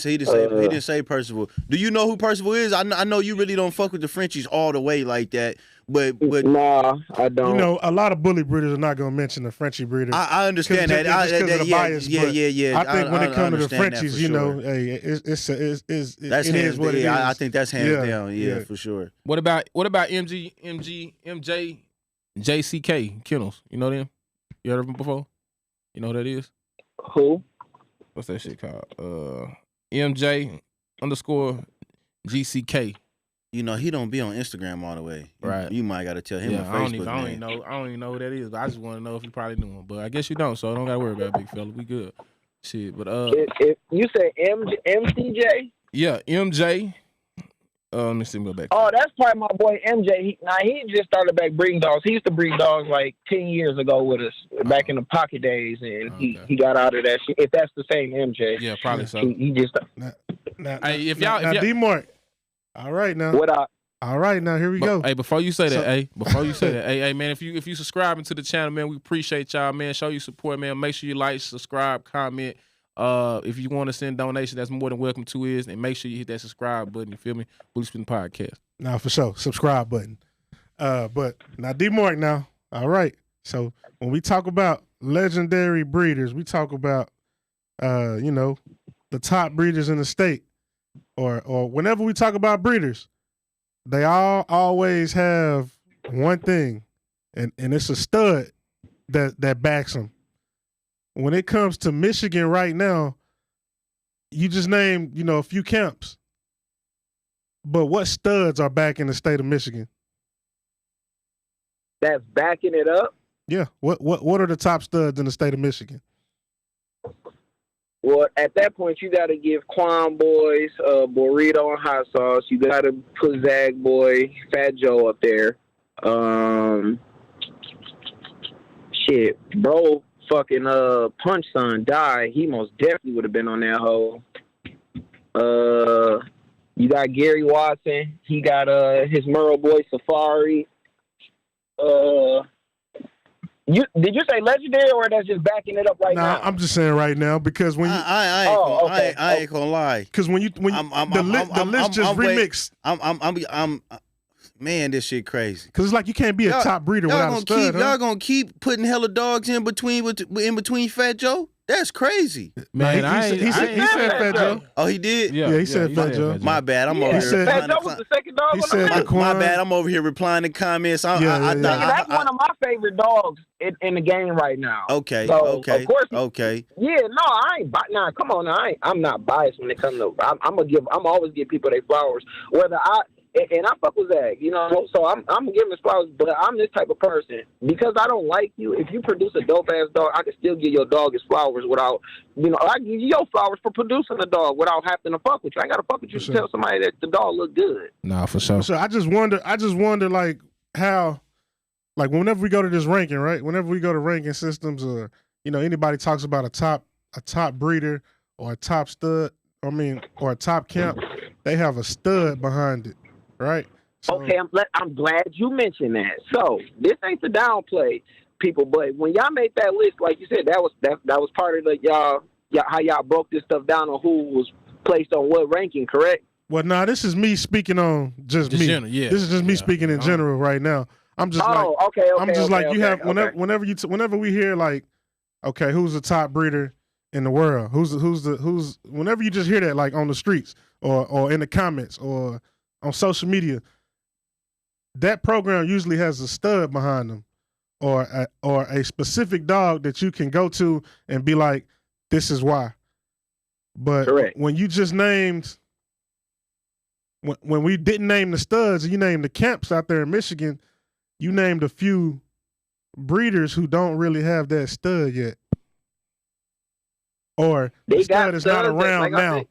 say Percival. Do you know who Percival is? I know you really don't fuck with the Frenchies all the way like that, but nah, I don't. You know, a lot of bully breeders are not gonna mention the Frenchie breeder. I understand that. Just because of the bias, yeah. I think when it comes to the Frenchies, you know, hey, it is what it is. I think that's hands down. Yeah, for sure. What about MJ, JCK Kennels? You know them? You heard of them before? You know who that is? Who? What's that shit called? MJ_GCK. You know, he don't be on Instagram all the way. Right. You might got to tell him a Facebook name. I don't even know who that is, but I just want to know if you probably knew him. But I guess you don't, so I don't got to worry about it, big fella. We good. Shit, but if you say MCJ? Yeah, MJ. Let me see him go back. Oh, that's probably my boy MJ. He just started back breeding dogs. He used to breed dogs like 10 years ago with us back in the pocket days, and he got out of that shit. If that's the same MJ. Yeah, probably so. He just... Hey, if y'all D-Mark. All right now. What up? All right now, here we go. Hey, before you say that, hey man, if you subscribing to the channel, man, we appreciate y'all, man. Show you support, man. Make sure you like, subscribe, comment. If you want to send donations, that's more than welcome to is, and make sure you hit that subscribe button. You feel me? Bully Spin Podcast. Now for sure, subscribe button. But now D-Mark now. All right. So when we talk about legendary breeders, we talk about you know, the top breeders in the state, or whenever we talk about breeders, they all always have one thing, and it's a stud that backs them. When it comes to Michigan right now, you just named, you know, a few camps. But what studs are back in the state of Michigan? That's backing it up? Yeah. What are the top studs in the state of Michigan? Well, at that point, you got to give Quan Boys, Burrito and Hot Sauce. You got to put Zag Boy, Fat Joe up there. Shit, bro. Fucking Punch Son died. He most definitely would have been on that hoe. You got Gary Watson. He got his Merle Boy Safari. Did you say legendary, or that's just backing it up right now? I'm just saying right now, because when you I ain't gonna lie. Because when the list just remixed. Man, this shit crazy. Because it's like you can't be a top breeder without a stud. Y'all gonna keep putting hella dogs in between Fat Joe? That's crazy. Man, he said Fat Joe. Oh, he did? Yeah, he said Fat Joe. My bad. I'm over here. Fat Joe was the second dog. He said my bad. I'm over here replying to comments. That's one of my favorite dogs in the game right now. Okay. So, okay. Of course. Okay. Yeah. No, I ain't. Nah, come on. I'm not biased when it comes to. I'm always give people their flowers. And I fuck with Zach, you know, so I'm giving his flowers, but I'm this type of person. Because I don't like you, if you produce a dope-ass dog, I can still give your dog his flowers without, you know, I give you your flowers for producing a dog without having to fuck with you. I got to fuck with you to tell somebody that the dog look good. Nah, for sure. So I just wonder, like, how, like, whenever we go to this ranking, right? Whenever we go to ranking systems, or, you know, anybody talks about a top breeder or a top stud, or a top camp, they have a stud behind it. Right. So, okay, I'm glad you mentioned that. So this ain't to downplay people, but when y'all made that list, like you said, that was part of the y'all how y'all broke this stuff down on who was placed on what ranking, correct? Well, this is me speaking on just me. This is just me speaking in general right now. I'm just whenever we hear like, okay, who's the top breeder in the world? Who's whenever you just hear that like on the streets or in the comments or on social media, that program usually has a stud behind them, or a specific dog that you can go to and be like, this is why. But correct. When you just named when we didn't name the studs, you named the camps out there in Michigan. You named a few breeders who don't really have that stud yet, or the stud is not around now.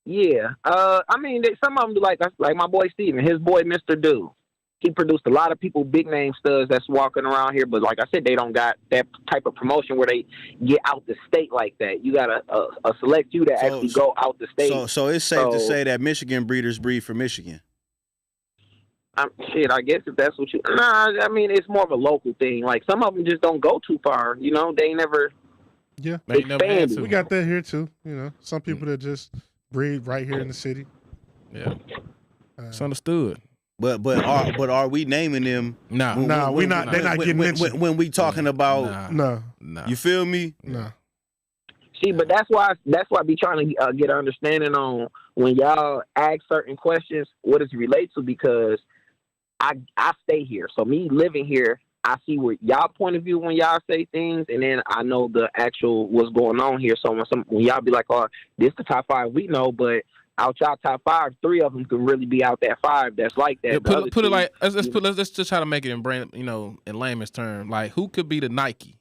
Yeah, I mean, some of them do like my boy Steven, his boy Mr. Do. He produced a lot of people, big name studs that's walking around here, but like I said, they don't got that type of promotion where they get out the state like that. You got a select few that actually go out the state. So it's safe to say that Michigan breeders breed for Michigan. Shit, I guess if that's what you. Nah, I mean it's more of a local thing. Like some of them just don't go too far. You know, they never. Yeah, expanded. We got that here too. You know, some people that just breed right here in the city. Yeah, it's understood. But are we naming them? No, we not. They're not getting mentioned when we talking about. No. You feel me? No. See, but that's why I be trying to get an understanding on when y'all ask certain questions, what does it relate to? Because I stay here, so me living here, I see what y'all point of view when y'all say things, and then I know the actual what's going on here. So when y'all be like, "Oh, this the top 5 we know," but out y'all top 5, 3 of them can really be out that 5 that's like that. Yeah, put it like let's just try to make it in brand, in layman's term. Like who could be the Nike?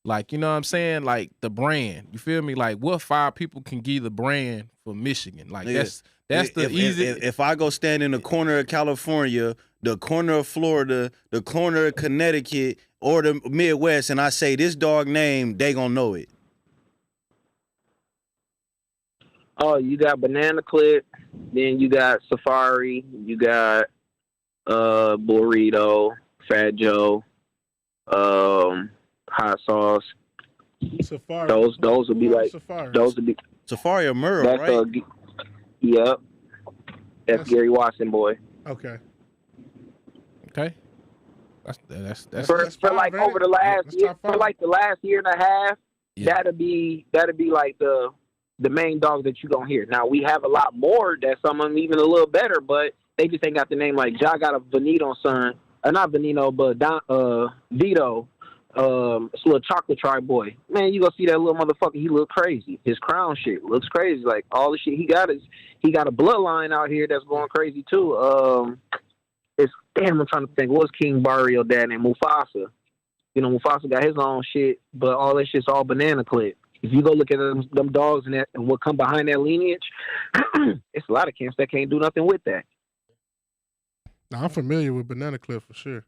Like, you know what I'm saying? Like the brand. You feel me? Like what 5 people can give the brand for Michigan? Like that's the easy. If I go stand in the corner of California, the corner of Florida, the corner of Connecticut, or the Midwest, and I say this dog name, they gonna know it. Oh, you got Banana Clip, then you got Safari, you got Burrito, Fat Joe, Hot Sauce. Safari. Those would be like Safari. Those would be Safari or Merle, right? Yep. That's Gary Watson, boy. Okay. That's for like over the last year, for like the last year and a half. Yeah. That'd be like the main dog that you gonna hear. Now we have a lot more that some of them even a little better, but they just ain't got the name. Like Ja got a Venito son, not Venito, but Vito. It's a little chocolate tribe boy. Man, you gonna see that little motherfucker. He look crazy. His crown shit looks crazy. Like all the shit he got a bloodline out here that's going crazy too. I'm trying to think. What's King Barrio dad named Mufasa? You know, Mufasa got his own shit, but all that shit's all Banana Clip. If you go look at them dogs and what come behind that lineage, it's a lot of camps that can't do nothing with that. Now, I'm familiar with Banana Clip for sure.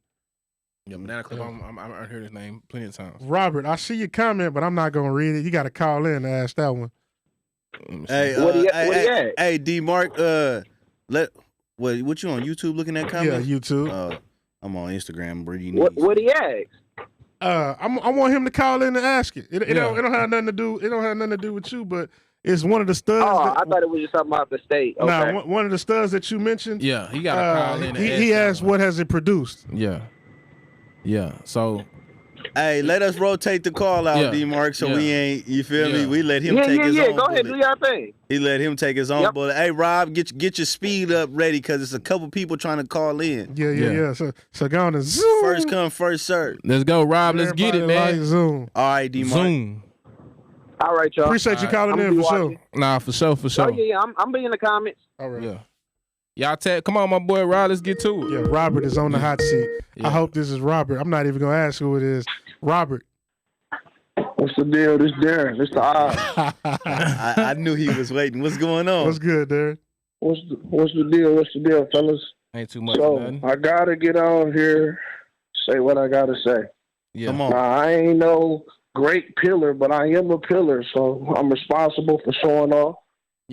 Yeah, Banana Clip. I've heard his name plenty of times. Robert, I see your comment, but I'm not gonna read it. You got to call in and ask that one. Hey, D Mark, what you on YouTube looking at comments? Yeah, YouTube. I'm on Instagram. What he asked? I want him to call in and ask it. It don't have nothing to do. It don't have nothing to do with you, but it's one of the studs. Oh, I thought it was just something about the state. Okay. Nah, one of the studs that you mentioned. Yeah, he got to call in. He asked, "What has it produced?" Yeah. So, hey, let us rotate the call out, D Mark. So we ain't. You feel me? We let him take his own. Go ahead, do your thing. He let him take his own bullet. Hey, Rob, get your speed up ready because it's a couple people trying to call in. Yeah. So go on and zoom. First come, first serve. Let's go, Rob. Let's get it, man. Like zoom. All right, D Mark. Zoom. All right, y'all. Appreciate you calling in for sure. Nah, for sure. Oh yeah, I'm being in the comments. All right. Yeah. Y'all come on, my boy Rob. Let's get to it. Yeah, Robert is on the hot seat. Yeah. I hope this is Robert. I'm not even gonna ask who it is. Robert. What's the deal? This Darren. This the eye. I knew he was waiting. What's going on? What's good, Darren? What's the deal? What's the deal, fellas? Ain't too much. So man. I gotta get on here, say what I gotta say. Yeah. Come on. Now, I ain't no great pillar, but I am a pillar, so I'm responsible for showing off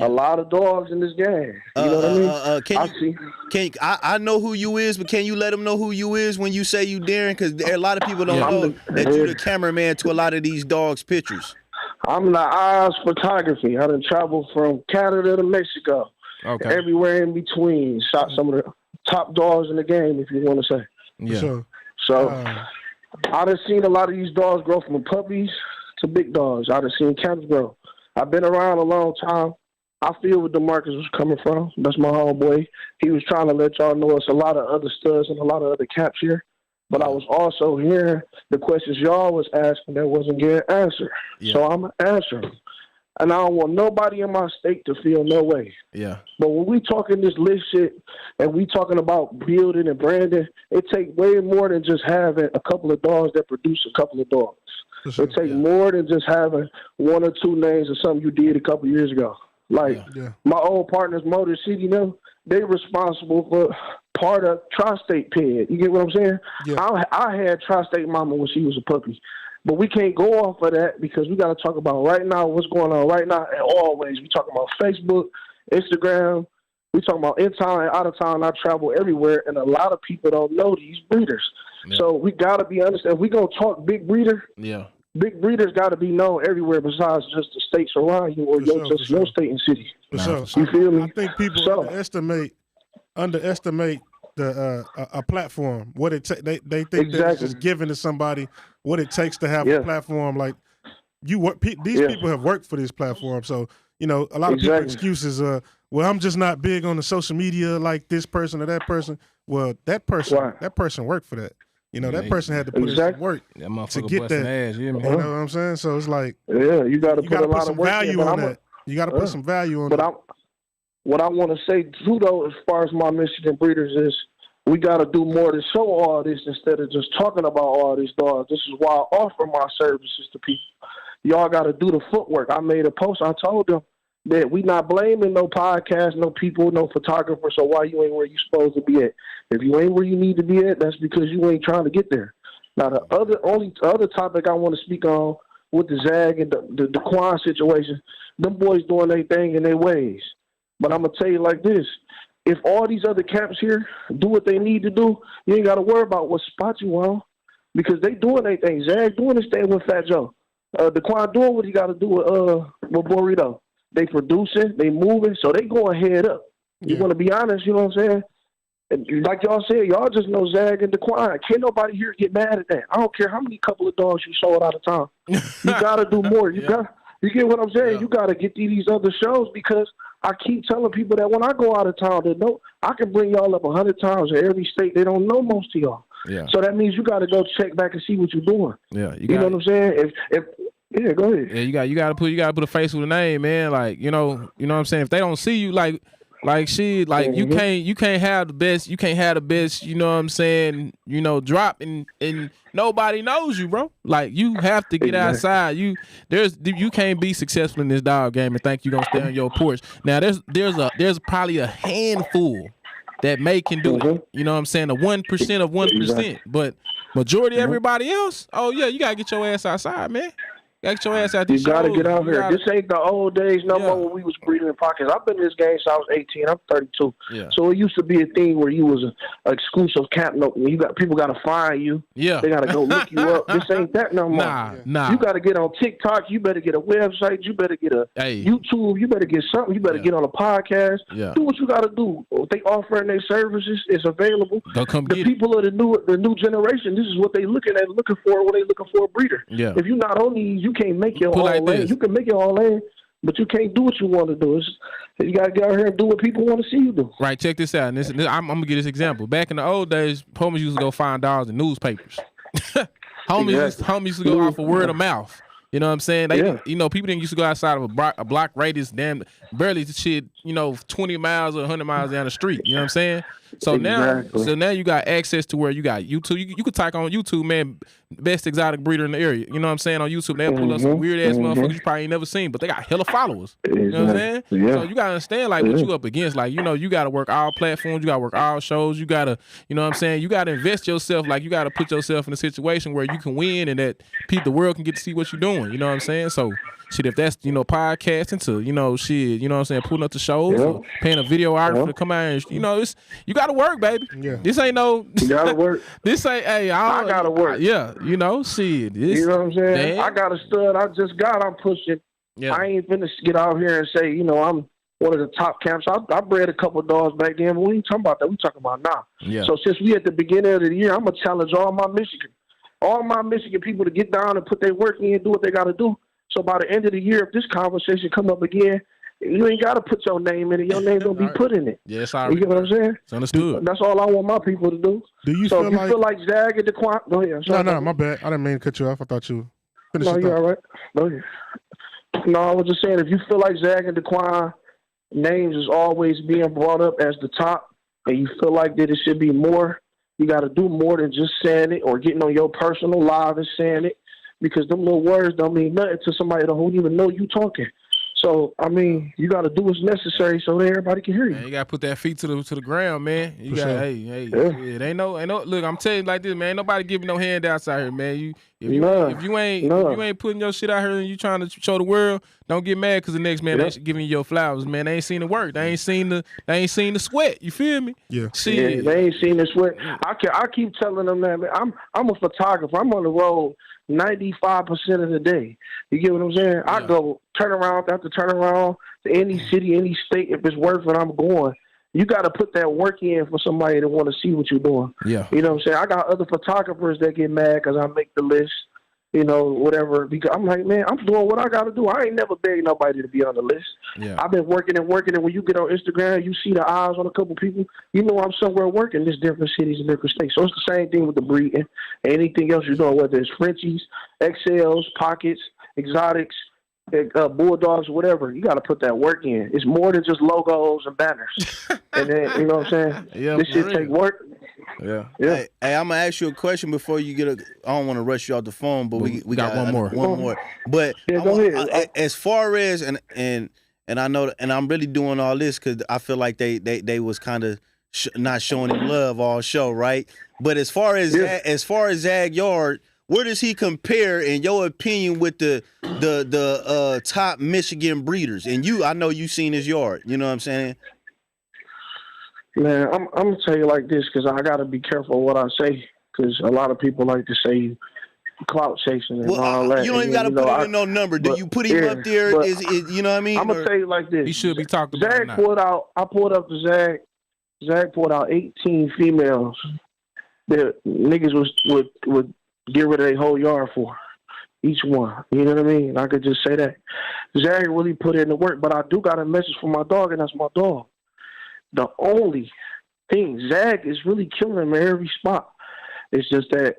a lot of dogs in this game. You know what I mean? I know who you is, but can you let them know who you is when you say you Darren? Because a lot of people don't know that you're the cameraman to a lot of these dogs' pictures. I'm the eyes photography. I done traveled from Canada to Mexico. Okay. Everywhere in between. Shot some of the top dogs in the game, if you want to say. Yeah. So I done seen a lot of these dogs grow from puppies to big dogs. I done seen camps grow. I've been around a long time. I feel where DeMarcus was coming from. That's my homeboy. He was trying to let y'all know it's a lot of other studs and a lot of other caps here. But I was also hearing the questions y'all was asking that wasn't getting answered. Yeah. So I'm going to answer them. and I don't want nobody in my state to feel no way. Yeah. But when we talking this list shit and we talking about building and branding, it take way more than just having a couple of dogs that produce a couple of dogs. It take more than just having one or two names of something you did a couple of years ago. Like my old partners, Motor City, they responsible for part of Tri-State Ped. You get what I'm saying? Yeah. I had Tri-State Mama when she was a puppy. But we can't go off of that because we got to talk about right now, what's going on right now, and always. We talking about Facebook, Instagram. We talking about in town and out of town. I travel everywhere, and a lot of people don't know these breeders. Yeah. So we got to be understand. If we going to talk big breeder, big breeders got to be known everywhere besides just the states around you or your state and city. For You feel me? I think people underestimate the a platform. What it they think that it's just giving to somebody what it takes to have a platform. Like you work, these people have worked for this platform. So a lot of people excuses. Well, I'm just not big on the social media like this person or that person. Well, that person worked for that. That person had to put in some work to get that. Ass, you know what I'm saying? So it's like, you got to put a lot of work value on that. You got to put some value on that. What I want to say too, though, as far as my Michigan breeders is, we got to do more to show all this instead of just talking about all these dogs. This is why I offer my services to people. Y'all got to do the footwork. I made a post. I told them that we not blaming no podcast, no people, no photographer. So why you ain't where you supposed to be at? If you ain't where you need to be at, that's because you ain't trying to get there. Now, the other topic I want to speak on with the Zag and the Quan situation, them boys doing their thing in their ways. But I'm going to tell you like this. If all these other camps here do what they need to do, you ain't got to worry about what spot you on because they doing their thing. Zag doing his thing with Fat Joe. Daquan doing what he got to do with Burrito. They producing, they moving, so they going head up. You want to be honest, you know what I'm saying? And like y'all said, y'all just know Zag and Daquan. Can't nobody here get mad at that. I don't care how many couple of dogs you sold out of town. You got to do more. You get what I'm saying? Yeah. You got to get these other shows because I keep telling people that when I go out of town, I can bring y'all up 100 times in every state. They don't know most of y'all. Yeah. So that means you got to go check back and see what you're doing. Yeah. You know what I'm saying? Yeah, go ahead. Yeah, you got to put a face with a name, man. Like, you know what I'm saying? If they don't see you, like you can't have the best, you know what I'm saying, drop and nobody knows you, bro. Like you have to get outside. You can't be successful in this dog game and think you're gonna stay on your porch. Now there's probably a handful that can do it. You know what I'm saying? The 1% of 1%. But majority everybody else, you gotta get your ass outside, man. Get your ass out. You gotta get out here. This ain't the old days no more when we was breeding in pockets. I've been in this game since I was 18. I'm 32. Yeah. So it used to be a thing where you was an exclusive camp. You got people gotta find you. Yeah. They gotta go look you up. This ain't that no more. Nah. You gotta get on TikTok. You better get a website. You better get a YouTube. You better get something. You better get on a podcast. Yeah. Do what you gotta do. If they offering their services, it's available. The people of the new generation, this is what they looking for when they looking for a breeder. Yeah. If you're not on these, you can't make your own lane. You can make your own lane, but you can't do what you want to do. You got to get out here and do what people want to see you do. Right, check this out. And I'm going to give this example. Back in the old days, homies used to go find dogs in newspapers. homies used to go off of word of mouth. You know what I'm saying? People didn't used to go outside of a block radius, barely shit, 20 miles or 100 miles down the street. You know what I'm saying? So now you got access to where you got YouTube. You could type on YouTube, man, best exotic breeder in the area. You know what I'm saying? On YouTube, they'll pull up some weird ass motherfuckers you probably ain't never seen, but they got hella followers. You know what I'm saying? Yeah. So you gotta understand what you up against. Like, you gotta work all platforms, you gotta work all shows, you gotta, you know what I'm saying? You gotta invest yourself, like you gotta put yourself in a situation where you can win and that the world can get to see what you're doing. You know what I'm saying? So shit, if that's, podcasting to, you know what I'm saying, pulling up the shows, or paying a videographer to come out and, you gotta work, baby. Yeah. This ain't no. You gotta work. This ain't, I gotta work. Yeah, shit. You know what I'm saying? Man. I got a stud. I'm pushing. Yeah. I ain't finna get out here and say, I'm one of the top camps. I bred a couple of dogs back then, but we ain't talking about that. We talking about now. Yeah. So since we at the beginning of the year, I'm gonna challenge all my Michigan people to get down and put their work in and do what they gotta do. So by the end of the year, if this conversation come up again, you ain't got to put your name in it. Your name don't be put in it. Yes, you get what I'm saying? It's understood. That's all I want my people to do. Do you feel like Zag and Daquan? Go ahead. No, my bad. I didn't mean to cut you off. I thought you finished. No, you're all right. Go ahead. No, I was just saying, if you feel like Zag and Daquan names is always being brought up as the top, and you feel like that it should be more, you got to do more than just saying it or getting on your personal live and saying it, because them little words don't mean nothing to somebody that don't even know you talking. So, I mean, you got to do what's necessary so that everybody can hear you. Man, you got to put that feet to the ground, man. You got, sure. hey, Yeah. it ain't no. Look, I'm telling you like this, man. Ain't nobody giving no handouts out here, man. If you ain't putting your shit out here and you trying to show the world, don't get mad because the next man ain't giving you your flowers, man. They ain't seen the work. They ain't seen the sweat. You feel me? Yeah. Yeah, they ain't seen the sweat. I keep telling them that, man, I'm a photographer. I'm on the road 95% of the day. You get what I'm saying? I go turnaround after turnaround to any city, any state. If it's worth it, I'm going. You got to put that work in for somebody to want to see what you're doing. Yeah. You know what I'm saying? I got other photographers that get mad because I make the list, you know, whatever. Because I'm like, man, I'm doing what I got to do. I ain't never begged nobody to be on the list. Yeah. I've been working, and when you get on Instagram, you see the eyes on a couple people, you know I'm somewhere working. There's different cities and different states. So it's the same thing with the breeding. Anything else you're doing, whether it's Frenchies, XLs, pockets, exotics, bulldogs, whatever, you got to put that work in. It's more than just logos and banners. And then, you know what I'm saying? Yeah, this shit take work. Yeah. Hey, I'm gonna ask you a question before you get I don't want to rush you off the phone, but we got one more. But go ahead. As far as and I know, and I'm really doing all this because I feel like they was kind of not showing him love all show, right? But as far as Zag Yard, where does he compare, in your opinion, with the top Michigan breeders? And I know you seen his yard. You know what I'm saying? Man, I'm gonna tell you like this, because I gotta be careful what I say, because a lot of people like to say clout chasing and all that. You don't even gotta put it in no number. Do you put him up there? Is you know what I mean? I'm gonna tell you like this. He should be talked about. Zag pulled out. I pulled up to Zag. Zag pulled out 18 females that niggas would get rid of their whole yard for. Each one. You know what I mean? I could just say that. Zag really put in the work, but I do got a message for my dog, and that's my dog. The only thing, Zag is really killing him at every spot. It's just that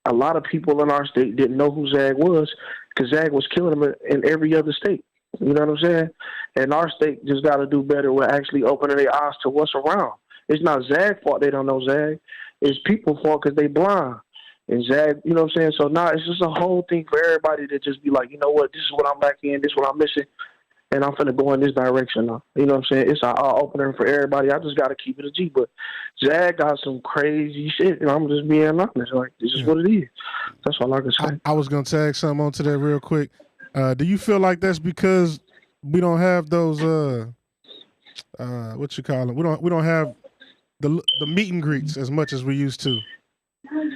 a lot of people in our state didn't know who Zag was, because Zag was killing him in every other state. You know what I'm saying? And our state just got to do better with actually opening their eyes to what's around. It's not Zag's fault they don't know Zag. It's people's fault because they blind. And Zag, you know what I'm saying? So now it's just a whole thing for everybody to just be like, you know what, this is what I'm lacking in, this is what I'm missing, and I'm finna go in this direction now. You know what I'm saying? It's an eye-opener for everybody. I just got to keep it a G. But Zag got some crazy shit, and I'm just being honest. Like, this is what it is. That's all I can say. I was going to tag something onto that real quick. Do you feel like that's because we don't have those, what you call them? We don't have the meet and greets as much as we used to.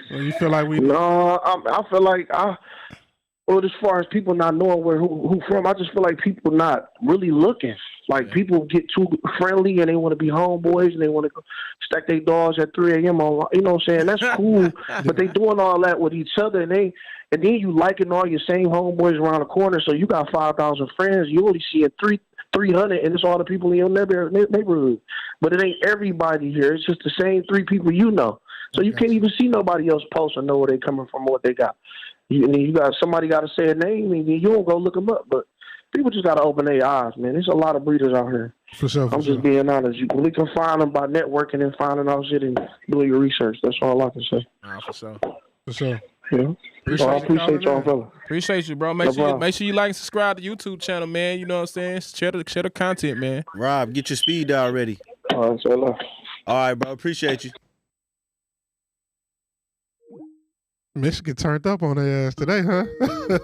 You feel like we? No, I feel like well, as far as people not knowing who from, I just feel like people not really looking. Like, people get too friendly and they want to be homeboys and they want to go stack their dogs at 3 a.m. on, you know what I'm saying? That's cool, but they doing all that with each other, and then you liking all your same homeboys around the corner. So you got 5,000 friends, you only see 300, and it's all the people in your neighborhood. But it ain't everybody here. It's just the same 3 people you know. So you can't even see nobody else post or know where they coming from or what they got. You got somebody got to say a name, and you don't go look them up. But people just got to open their eyes, man. There's a lot of breeders out here. For sure. I'm just being honest. You really can find them by networking and finding out shit and doing your research. That's all I can say. For sure. For sure. Yeah. I appreciate y'all, fella. Appreciate you, bro. Make sure you like and subscribe to the YouTube channel, man. You know what I'm saying? Share the content, man. Rob, get your speed dial ready. All right, so all right, bro. Appreciate you. Michigan turned up on their ass today, huh?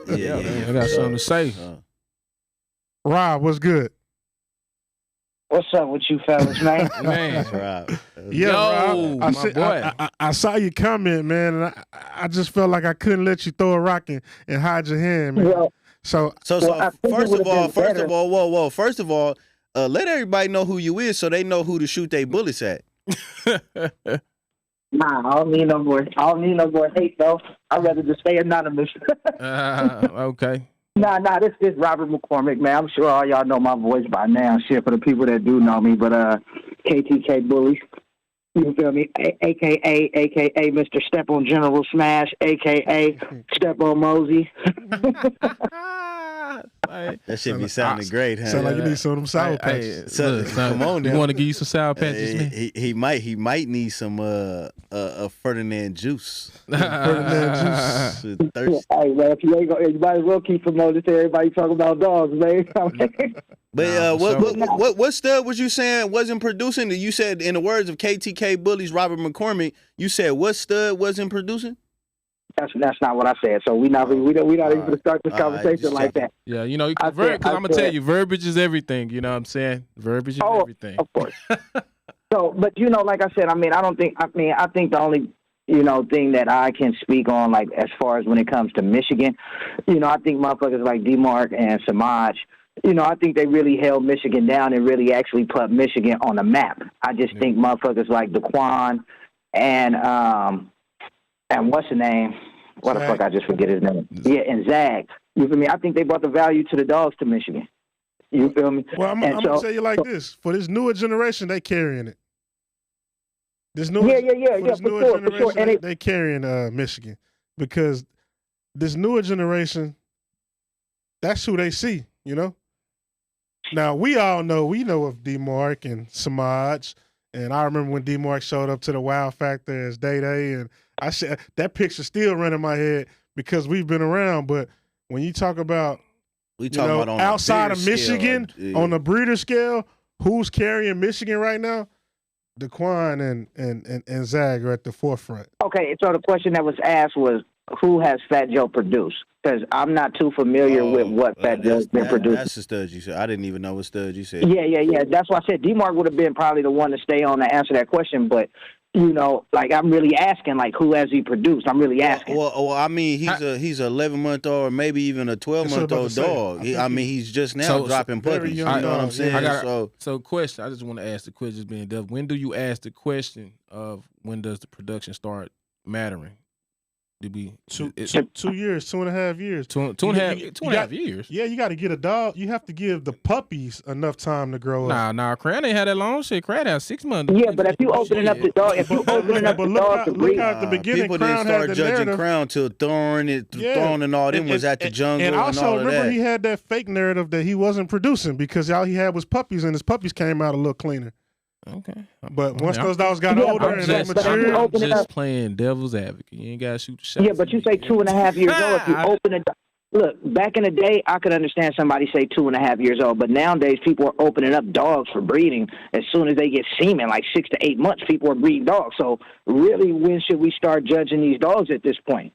Yeah, I got something to say. Rob, what's good? What's up with you fellas, man? Man, Rob. Yeah, Rob. my boy. I saw your comment, man, and I just felt like I couldn't let you throw a rock and hide your hand, man. Well, so first of all, let everybody know who you is so they know who to shoot their bullets at. Nah, I don't need no more hate, though. I'd rather just stay anonymous. Okay. Nah, this is Robert McCormick, man. I'm sure all y'all know my voice by now. Shit, for the people that do know me, but KTK Bullies. You feel me? AKA Mr. Step on General Smash, AKA Step on Mosey. That shit be sounding great, huh? Sound like you need some of them sour patches. Come on, you want to give you some sour patches, man? He might need some Ferdinand juice. Ferdinand juice. Thirsty. Hey man, if you ain't gonna, you might as well keep promoting to everybody talking about dogs, man. But what stud was you saying wasn't producing? You said, in the words of KTK Bullies, Robert McCormick, you said what stud wasn't producing? That's not what I said. So we not even going to start this conversation like that. Yeah, you know, because I'm gonna tell you, verbiage is everything. You know what I'm saying? Verbiage is everything. Of course. So, but you know, like I said, I think the only thing that I can speak on, like as far as when it comes to Michigan, I think motherfuckers like DeMarc and Samaj, I think they really held Michigan down and really actually put Michigan on the map. I just think motherfuckers like Daquan and what's the name? What the fuck? I just forget his name. Yeah, and Zag. You feel me? I think they brought the value to the dogs to Michigan. You feel me? Well, I'm going to tell you like this. For this newer generation, they carrying it. This newer, generation, they carrying Michigan. Because this newer generation, that's who they see, Now, we know of DeMarc and Samaj. And I remember when DeMarc showed up to the Wow Factor as Day, and I said that picture still running in my head because we've been around. But when you talk about, outside of Michigan on the breeder scale, who's carrying Michigan right now? Daquan and Zag are at the forefront. Okay, so the question that was asked was, who has Fat Joe produced? Because I'm not too familiar with what Fat Joe's been producing. That's the stud you said. I didn't even know what stud you said. Yeah. That's why I said DeMarc would have been probably the one to stay on to answer that question. But, like I'm really asking, like, who has he produced? I'm really asking. Well, I mean, he's a 11-month-old or maybe even a 12-month-old dog. He's just now dropping puppies. You know what I'm saying? So question, I just want to ask the question, just being Dev. When do you ask the question of when does the production start mattering? 2 years, 2.5 years. Two and a half years. Yeah, you got to get a dog. You have to give the puppies enough time to grow up. Nah, Cran ain't had that long. Shit, Cran has 6 months. Yeah, but if you opening up the dog, look out the beginning. People Crown didn't start had judging narrative. Crown till Thorn and all them was at the jungle and also all of remember that. He had that fake narrative that he wasn't producing because all he had was puppies, and his puppies came out a little cleaner. Okay. But once those dogs got older and they matured, I'm just playing devil's advocate. You ain't got to shoot the shot. Yeah, but you say 2.5 years old. If you open it, look, back in the day, I could understand somebody say 2.5 years old, but nowadays people are opening up dogs for breeding as soon as they get semen, like 6 to 8 months. People are breeding dogs. So really, when should we start judging these dogs at this point?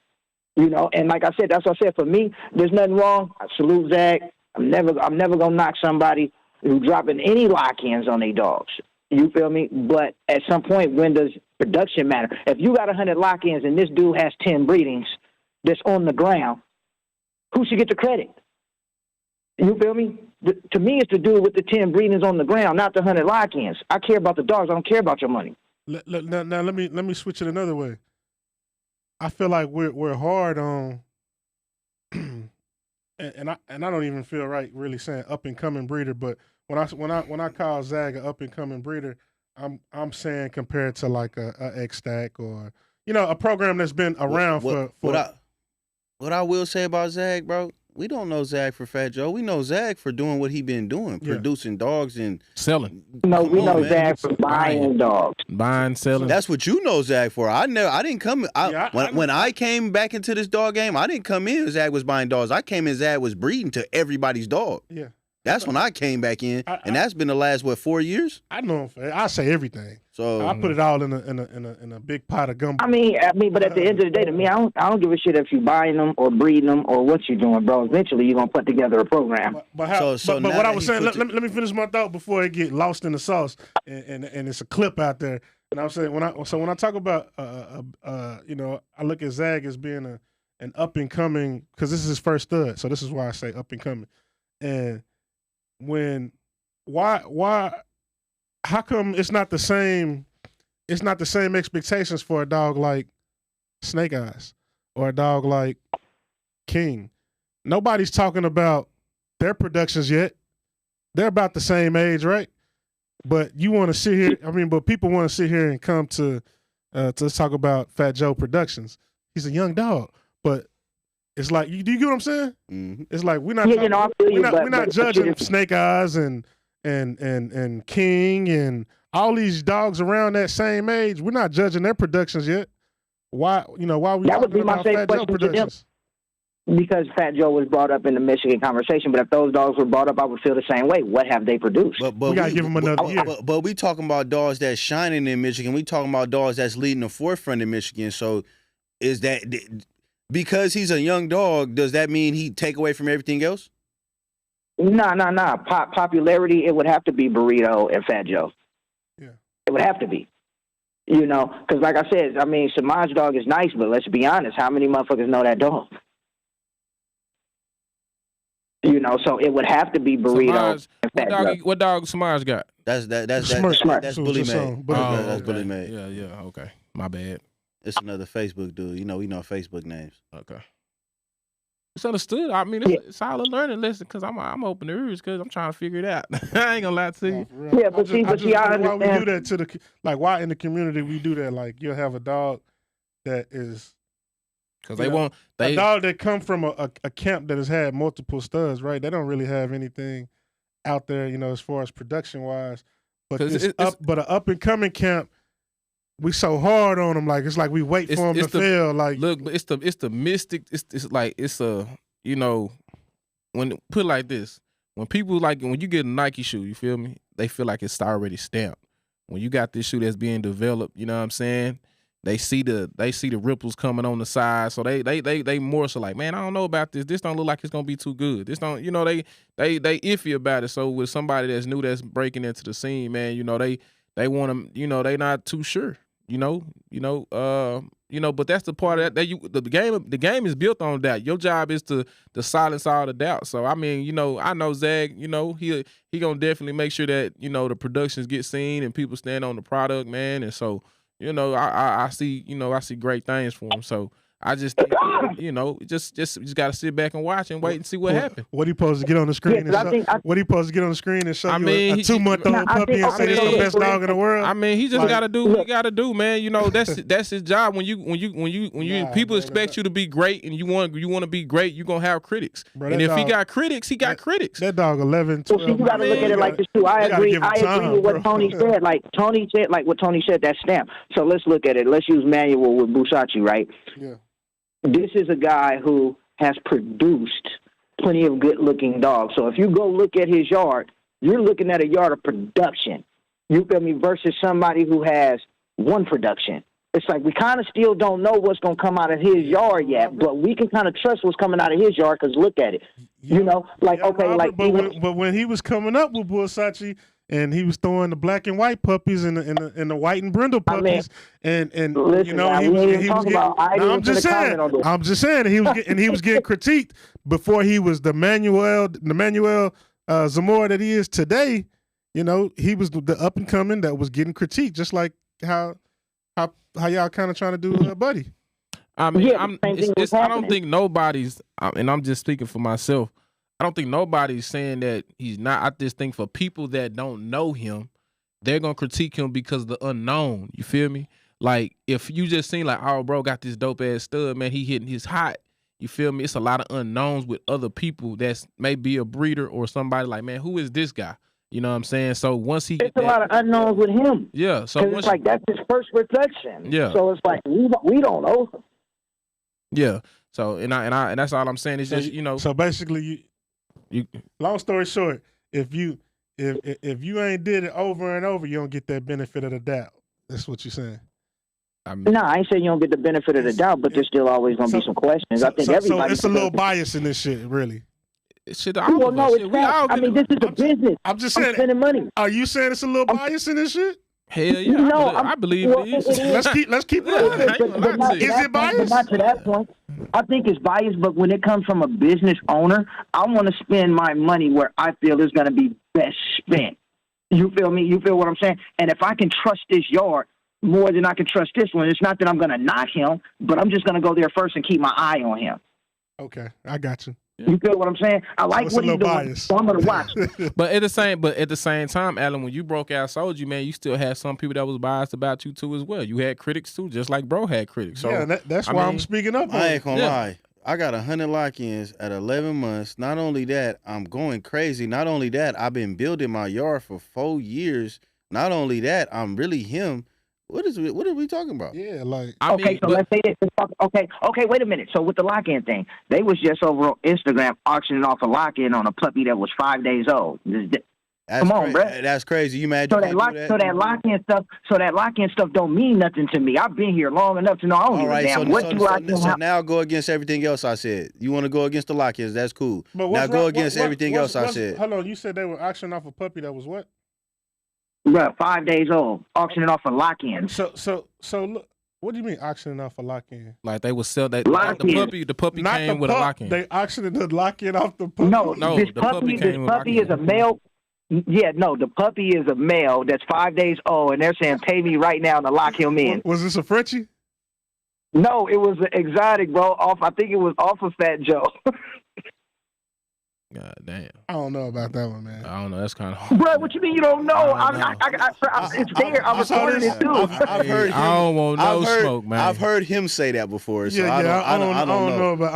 And like I said, that's what I said. For me, there's nothing wrong. I salute Zach. I'm never gonna knock somebody who dropping any lock-ins on their dogs. You feel me? But at some point, when does production matter? If you got 100 lock-ins and this dude has 10 breedings that's on the ground, who should get the credit? You feel me? To me, it's the dude with the 10 breedings on the ground, not the 100 lock-ins. I care about the dogs. I don't care about your money. Now let me switch it another way. I feel like we're hard on, and I don't even feel right really saying up and coming breeder, but when I call Zag an up and coming breeder, I'm saying compared to like a X-Stack or a program that's been around for. What I will say about Zag, bro, we don't know Zag for Fat Joe. We know Zag for doing what he been doing, producing dogs and selling. No, we know Zag for buying dogs, buying, selling. That's what you know Zag for. I didn't come. When I came back into this dog game, I didn't come in. Zag was buying dogs. I came in. Zag was breeding to everybody's dog. Yeah. That's when I came back in, and that's been the last 4 years. I know. I say everything. So I put it all in a big pot of gumbo. I mean, but at the end of the day, to me, I don't give a shit if you buying them or breeding them or what you're doing, bro. Eventually, you're gonna put together a program. But what I was saying, let me finish my thought before it get lost in the sauce, and it's a clip out there. And I'm saying when I talk about I look at Zag as being an up and coming, because this is his first stud, so this is why I say up and coming. And how come it's not the same expectations for a dog like Snake Eyes or a dog like King? Nobody's talking about their productions yet. They're about the same age, right? But you want to sit here, but people want to sit here and come to talk about Fat Joe Productions. He's a young dog, but It's like do you get what I'm saying? Mm-hmm. It's like we're not. I feel you, we're not judging but Snake Eyes and King and all these dogs around that same age. We're not judging their productions yet. Why we that would be talking my about same Fat Joe question to them. productions? Because Fat Joe was brought up in the Michigan conversation, but if those dogs were brought up, I would feel the same way. What have they produced? But we gotta give them another year. But we talking about dogs that's shining in Michigan. We talking about dogs that's leading the forefront in Michigan. So is that because he's a young dog? Does that mean he take away from everything else? Nah. Popularity, it would have to be Burrito and Fat Joe. Yeah, it would have to be. Because like I said, I mean, Samaj dog is nice, but let's be honest, how many motherfuckers know that dog? So it would have to be Burrito and Fat Joe. What dog Samaj got? That's Smirk. That's Bully Made. That's Bully Made. Yeah. Okay, my bad. It's another Facebook dude. We know Facebook names. Okay. It's understood. I mean, it's all a learning lesson because I'm open to ears because I'm trying to figure it out. I ain't gonna lie to you. Yeah, but I understand. Why we do that to why in the community we do that? Like you'll have a dog that is because a dog that come from a camp that has had multiple studs, right? They don't really have anything out there, as far as production wise. But but an up and coming camp. We so hard on them, like it's like we wait for them to fail. Like look, but it's the mystic. It's like when put it like this, when people when you get a Nike shoe, you feel me? They feel like it's already stamped. When you got this shoe that's being developed, you know what I'm saying? They see the ripples coming on the side, so they more so like, man, I don't know about this. This don't look like it's gonna be too good. This don't, they iffy about it. So with somebody that's new that's breaking into the scene, man, they want to, they not too sure. But that's the part of that the game is built on that. Your job is to silence all the doubt. So I mean, I know Zag, he gonna definitely make sure that, the productions get seen and people stand on the product, man. And so, I see, I see great things for him. So I just think, just got to sit back and watch and wait and see what happens. What he supposed to get on the screen? What he supposed to get on the screen and show you a 2-month-old puppy and say it's the best dog in the world? I mean, he just got to do what he got to do, man. That's his job. When people expect you to be great and you want to be great, you gonna have critics. Bro, and if he got critics, he got critics. That dog 11, 12. Well, see, you got to look at it like this too. I agree with what Tony said. Like what Tony said, that stamp. So let's look at it. Let's use Manuel with Busacci, right? Yeah. This is a guy who has produced plenty of good-looking dogs. So if you go look at his yard, you're looking at a yard of production. You feel me? Versus somebody who has one production. It's like we kind of still don't know what's going to come out of his yard yet, but we can kind of trust what's coming out of his yard because look at it. Robert, but when he was coming up with Busacci, and he was throwing the black and white puppies and the white and brindle puppies, I'm just saying he was getting critiqued before he was the Manuel Zamora that he is today. He was the up and coming that was getting critiqued, just like how y'all kind of trying to do Buddy. I mean, I don't think nobody's, and I'm just speaking for myself. I don't think nobody's saying that he's not. I just think for people that don't know him, they're going to critique him because of the unknown. You feel me? Like, if you just seen like, oh, bro, got this dope-ass stud, man, he hitting his hot. You feel me? It's a lot of unknowns with other people that's maybe a breeder or somebody like, man, who is this guy? You know what I'm saying? So once he... It's a lot of unknowns with him. Yeah. So it's like that's his first reflection. Yeah. So it's like, we don't know him. Yeah. So, and that's all I'm saying. It's just, So basically, long story short, if you ain't did it over and over, you don't get that benefit of the doubt. That's what you're saying. No, I ain't saying you don't get the benefit of the doubt, but there's still always gonna be some questions. I think everybody. So it's a little bias in this shit, really. This is a business. I'm just saying. Spending money. Are you saying it's a little bias in this shit? Hell yeah, I believe it is. Let's keep it. Is it biased? Not to that point. I think it's biased, but when it comes from a business owner, I want to spend my money where I feel it's going to be best spent. You feel me? You feel what I'm saying? And if I can trust this yard more than I can trust this one, it's not that I'm going to knock him, but I'm just going to go there first and keep my eye on him. Okay, I got you. You feel what I'm saying? I like what he's doing, so I'm gonna watch. But at the same time, Alan, when you broke out Sold You, man, you still had some people that was biased about you too as well. You had critics too, just like bro had critics. So yeah, that's why I'm speaking up. I ain't gonna lie. I got 100 lock-ins at 11 months. Not only that, I'm going crazy. Not only that, I've been building my yard for 4 years. Not only that, I'm really him. What are we talking about? Yeah, like let's say this. Okay, wait a minute. So with the lock-in thing, they was just over on Instagram auctioning off a lock-in on a puppy that was 5 days old. Come on, bro. That's crazy. You mad? So that lock-in stuff don't mean nothing to me. I've been here long enough to know I don't give a damn what you lock in. So now go against everything else I said. You want to go against the lock-ins? That's cool. But now go against everything else I said. Hold on, you said they were auctioning off a puppy that was what? Bro, 5 days old, auctioning off a lock-in. So look, what do you mean auctioning off a lock-in? Like they would sell that the puppy Not came the with a lock-in. They auctioned the lock-in off the puppy. No, the puppy came with a puppy is a male. Yeah, no, the puppy is a male that's 5 days old, and they're saying, pay me right now to lock him in. Was this a Frenchie? No, it was an exotic, bro. I think it was off of Fat Joe. God damn. I don't know about that one, man. I don't know. That's kind of hard. Bro, what you mean you don't know? It's there. I was recording it too. I've heard him. I don't want no smoke, man. I've heard him say that before. So I don't know. But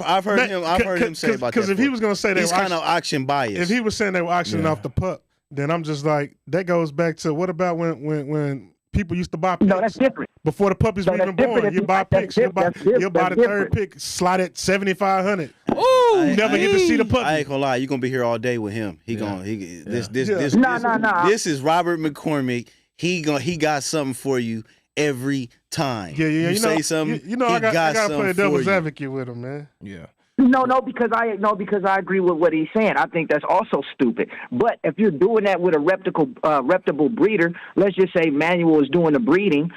I've heard him say about that. Because if he was going to say he's kind of auction biased. If he was saying they were auctioning off the pup, then I'm just like, that goes back to what about when people used to buy pigs? No, that's different. Before the puppies were even born, you buy pigs. You'll buy the third pig, slide it $7,500. Ooh, you never get to see the puppy. I ain't gonna lie, you gonna be here all day with him. This is Robert McCormick. He got something for you every time. Yeah. You say something. I gotta play devil's advocate with him, man. Yeah. No, because I agree with what he's saying. I think that's also stupid. But if you're doing that with a reputable breeder, let's just say Manuel is doing the breeding.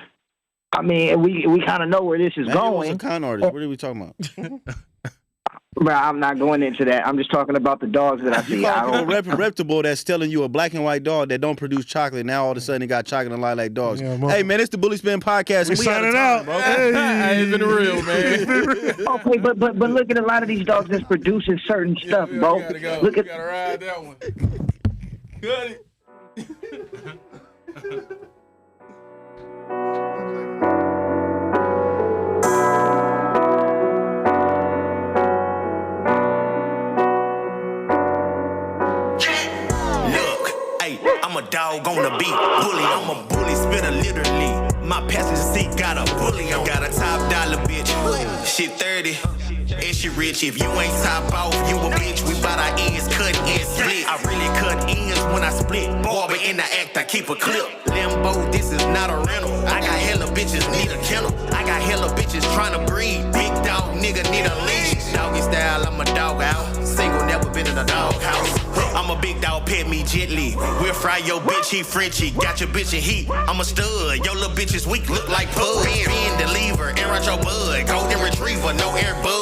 I mean, we kind of know where this is going. Manuel's a con artist. What are we talking about? Bro, I'm not going into that. I'm just talking about the dogs that I see. Reputable that's telling you a black and white dog that don't produce chocolate. Now all of a sudden it got chocolate and lilac dogs. Yeah, hey man, it's the Bully Spin podcast. We signing out, bro. Hey, it's been real, man. Okay, but look at a lot of these dogs that's producing certain stuff, bro. You gotta ride that one. Cut it. I'm a dog on the beat, bully. I'm a bully, spitter literally. My passenger seat got a bully. I got a top dollar bitch. Shit 30, and she rich. If you ain't top off, you a bitch. We bout our ends cut and split. I really cut ends when I split. Barber in the act, I keep a clip. Limbo, this is not a rental. I got hella bitches need a kennel. I got hella bitches trying to breed. Big dog nigga need a leash. Doggy style, I'm a dog out. Single, never been in a doghouse. I'm a big dog, pet me gently. We'll fry your bitch, he Frenchy. Got your bitch in heat, I'm a stud. Your little bitch is weak, look like pud. Bend the lever, air out your bud. Golden retriever, no air bud.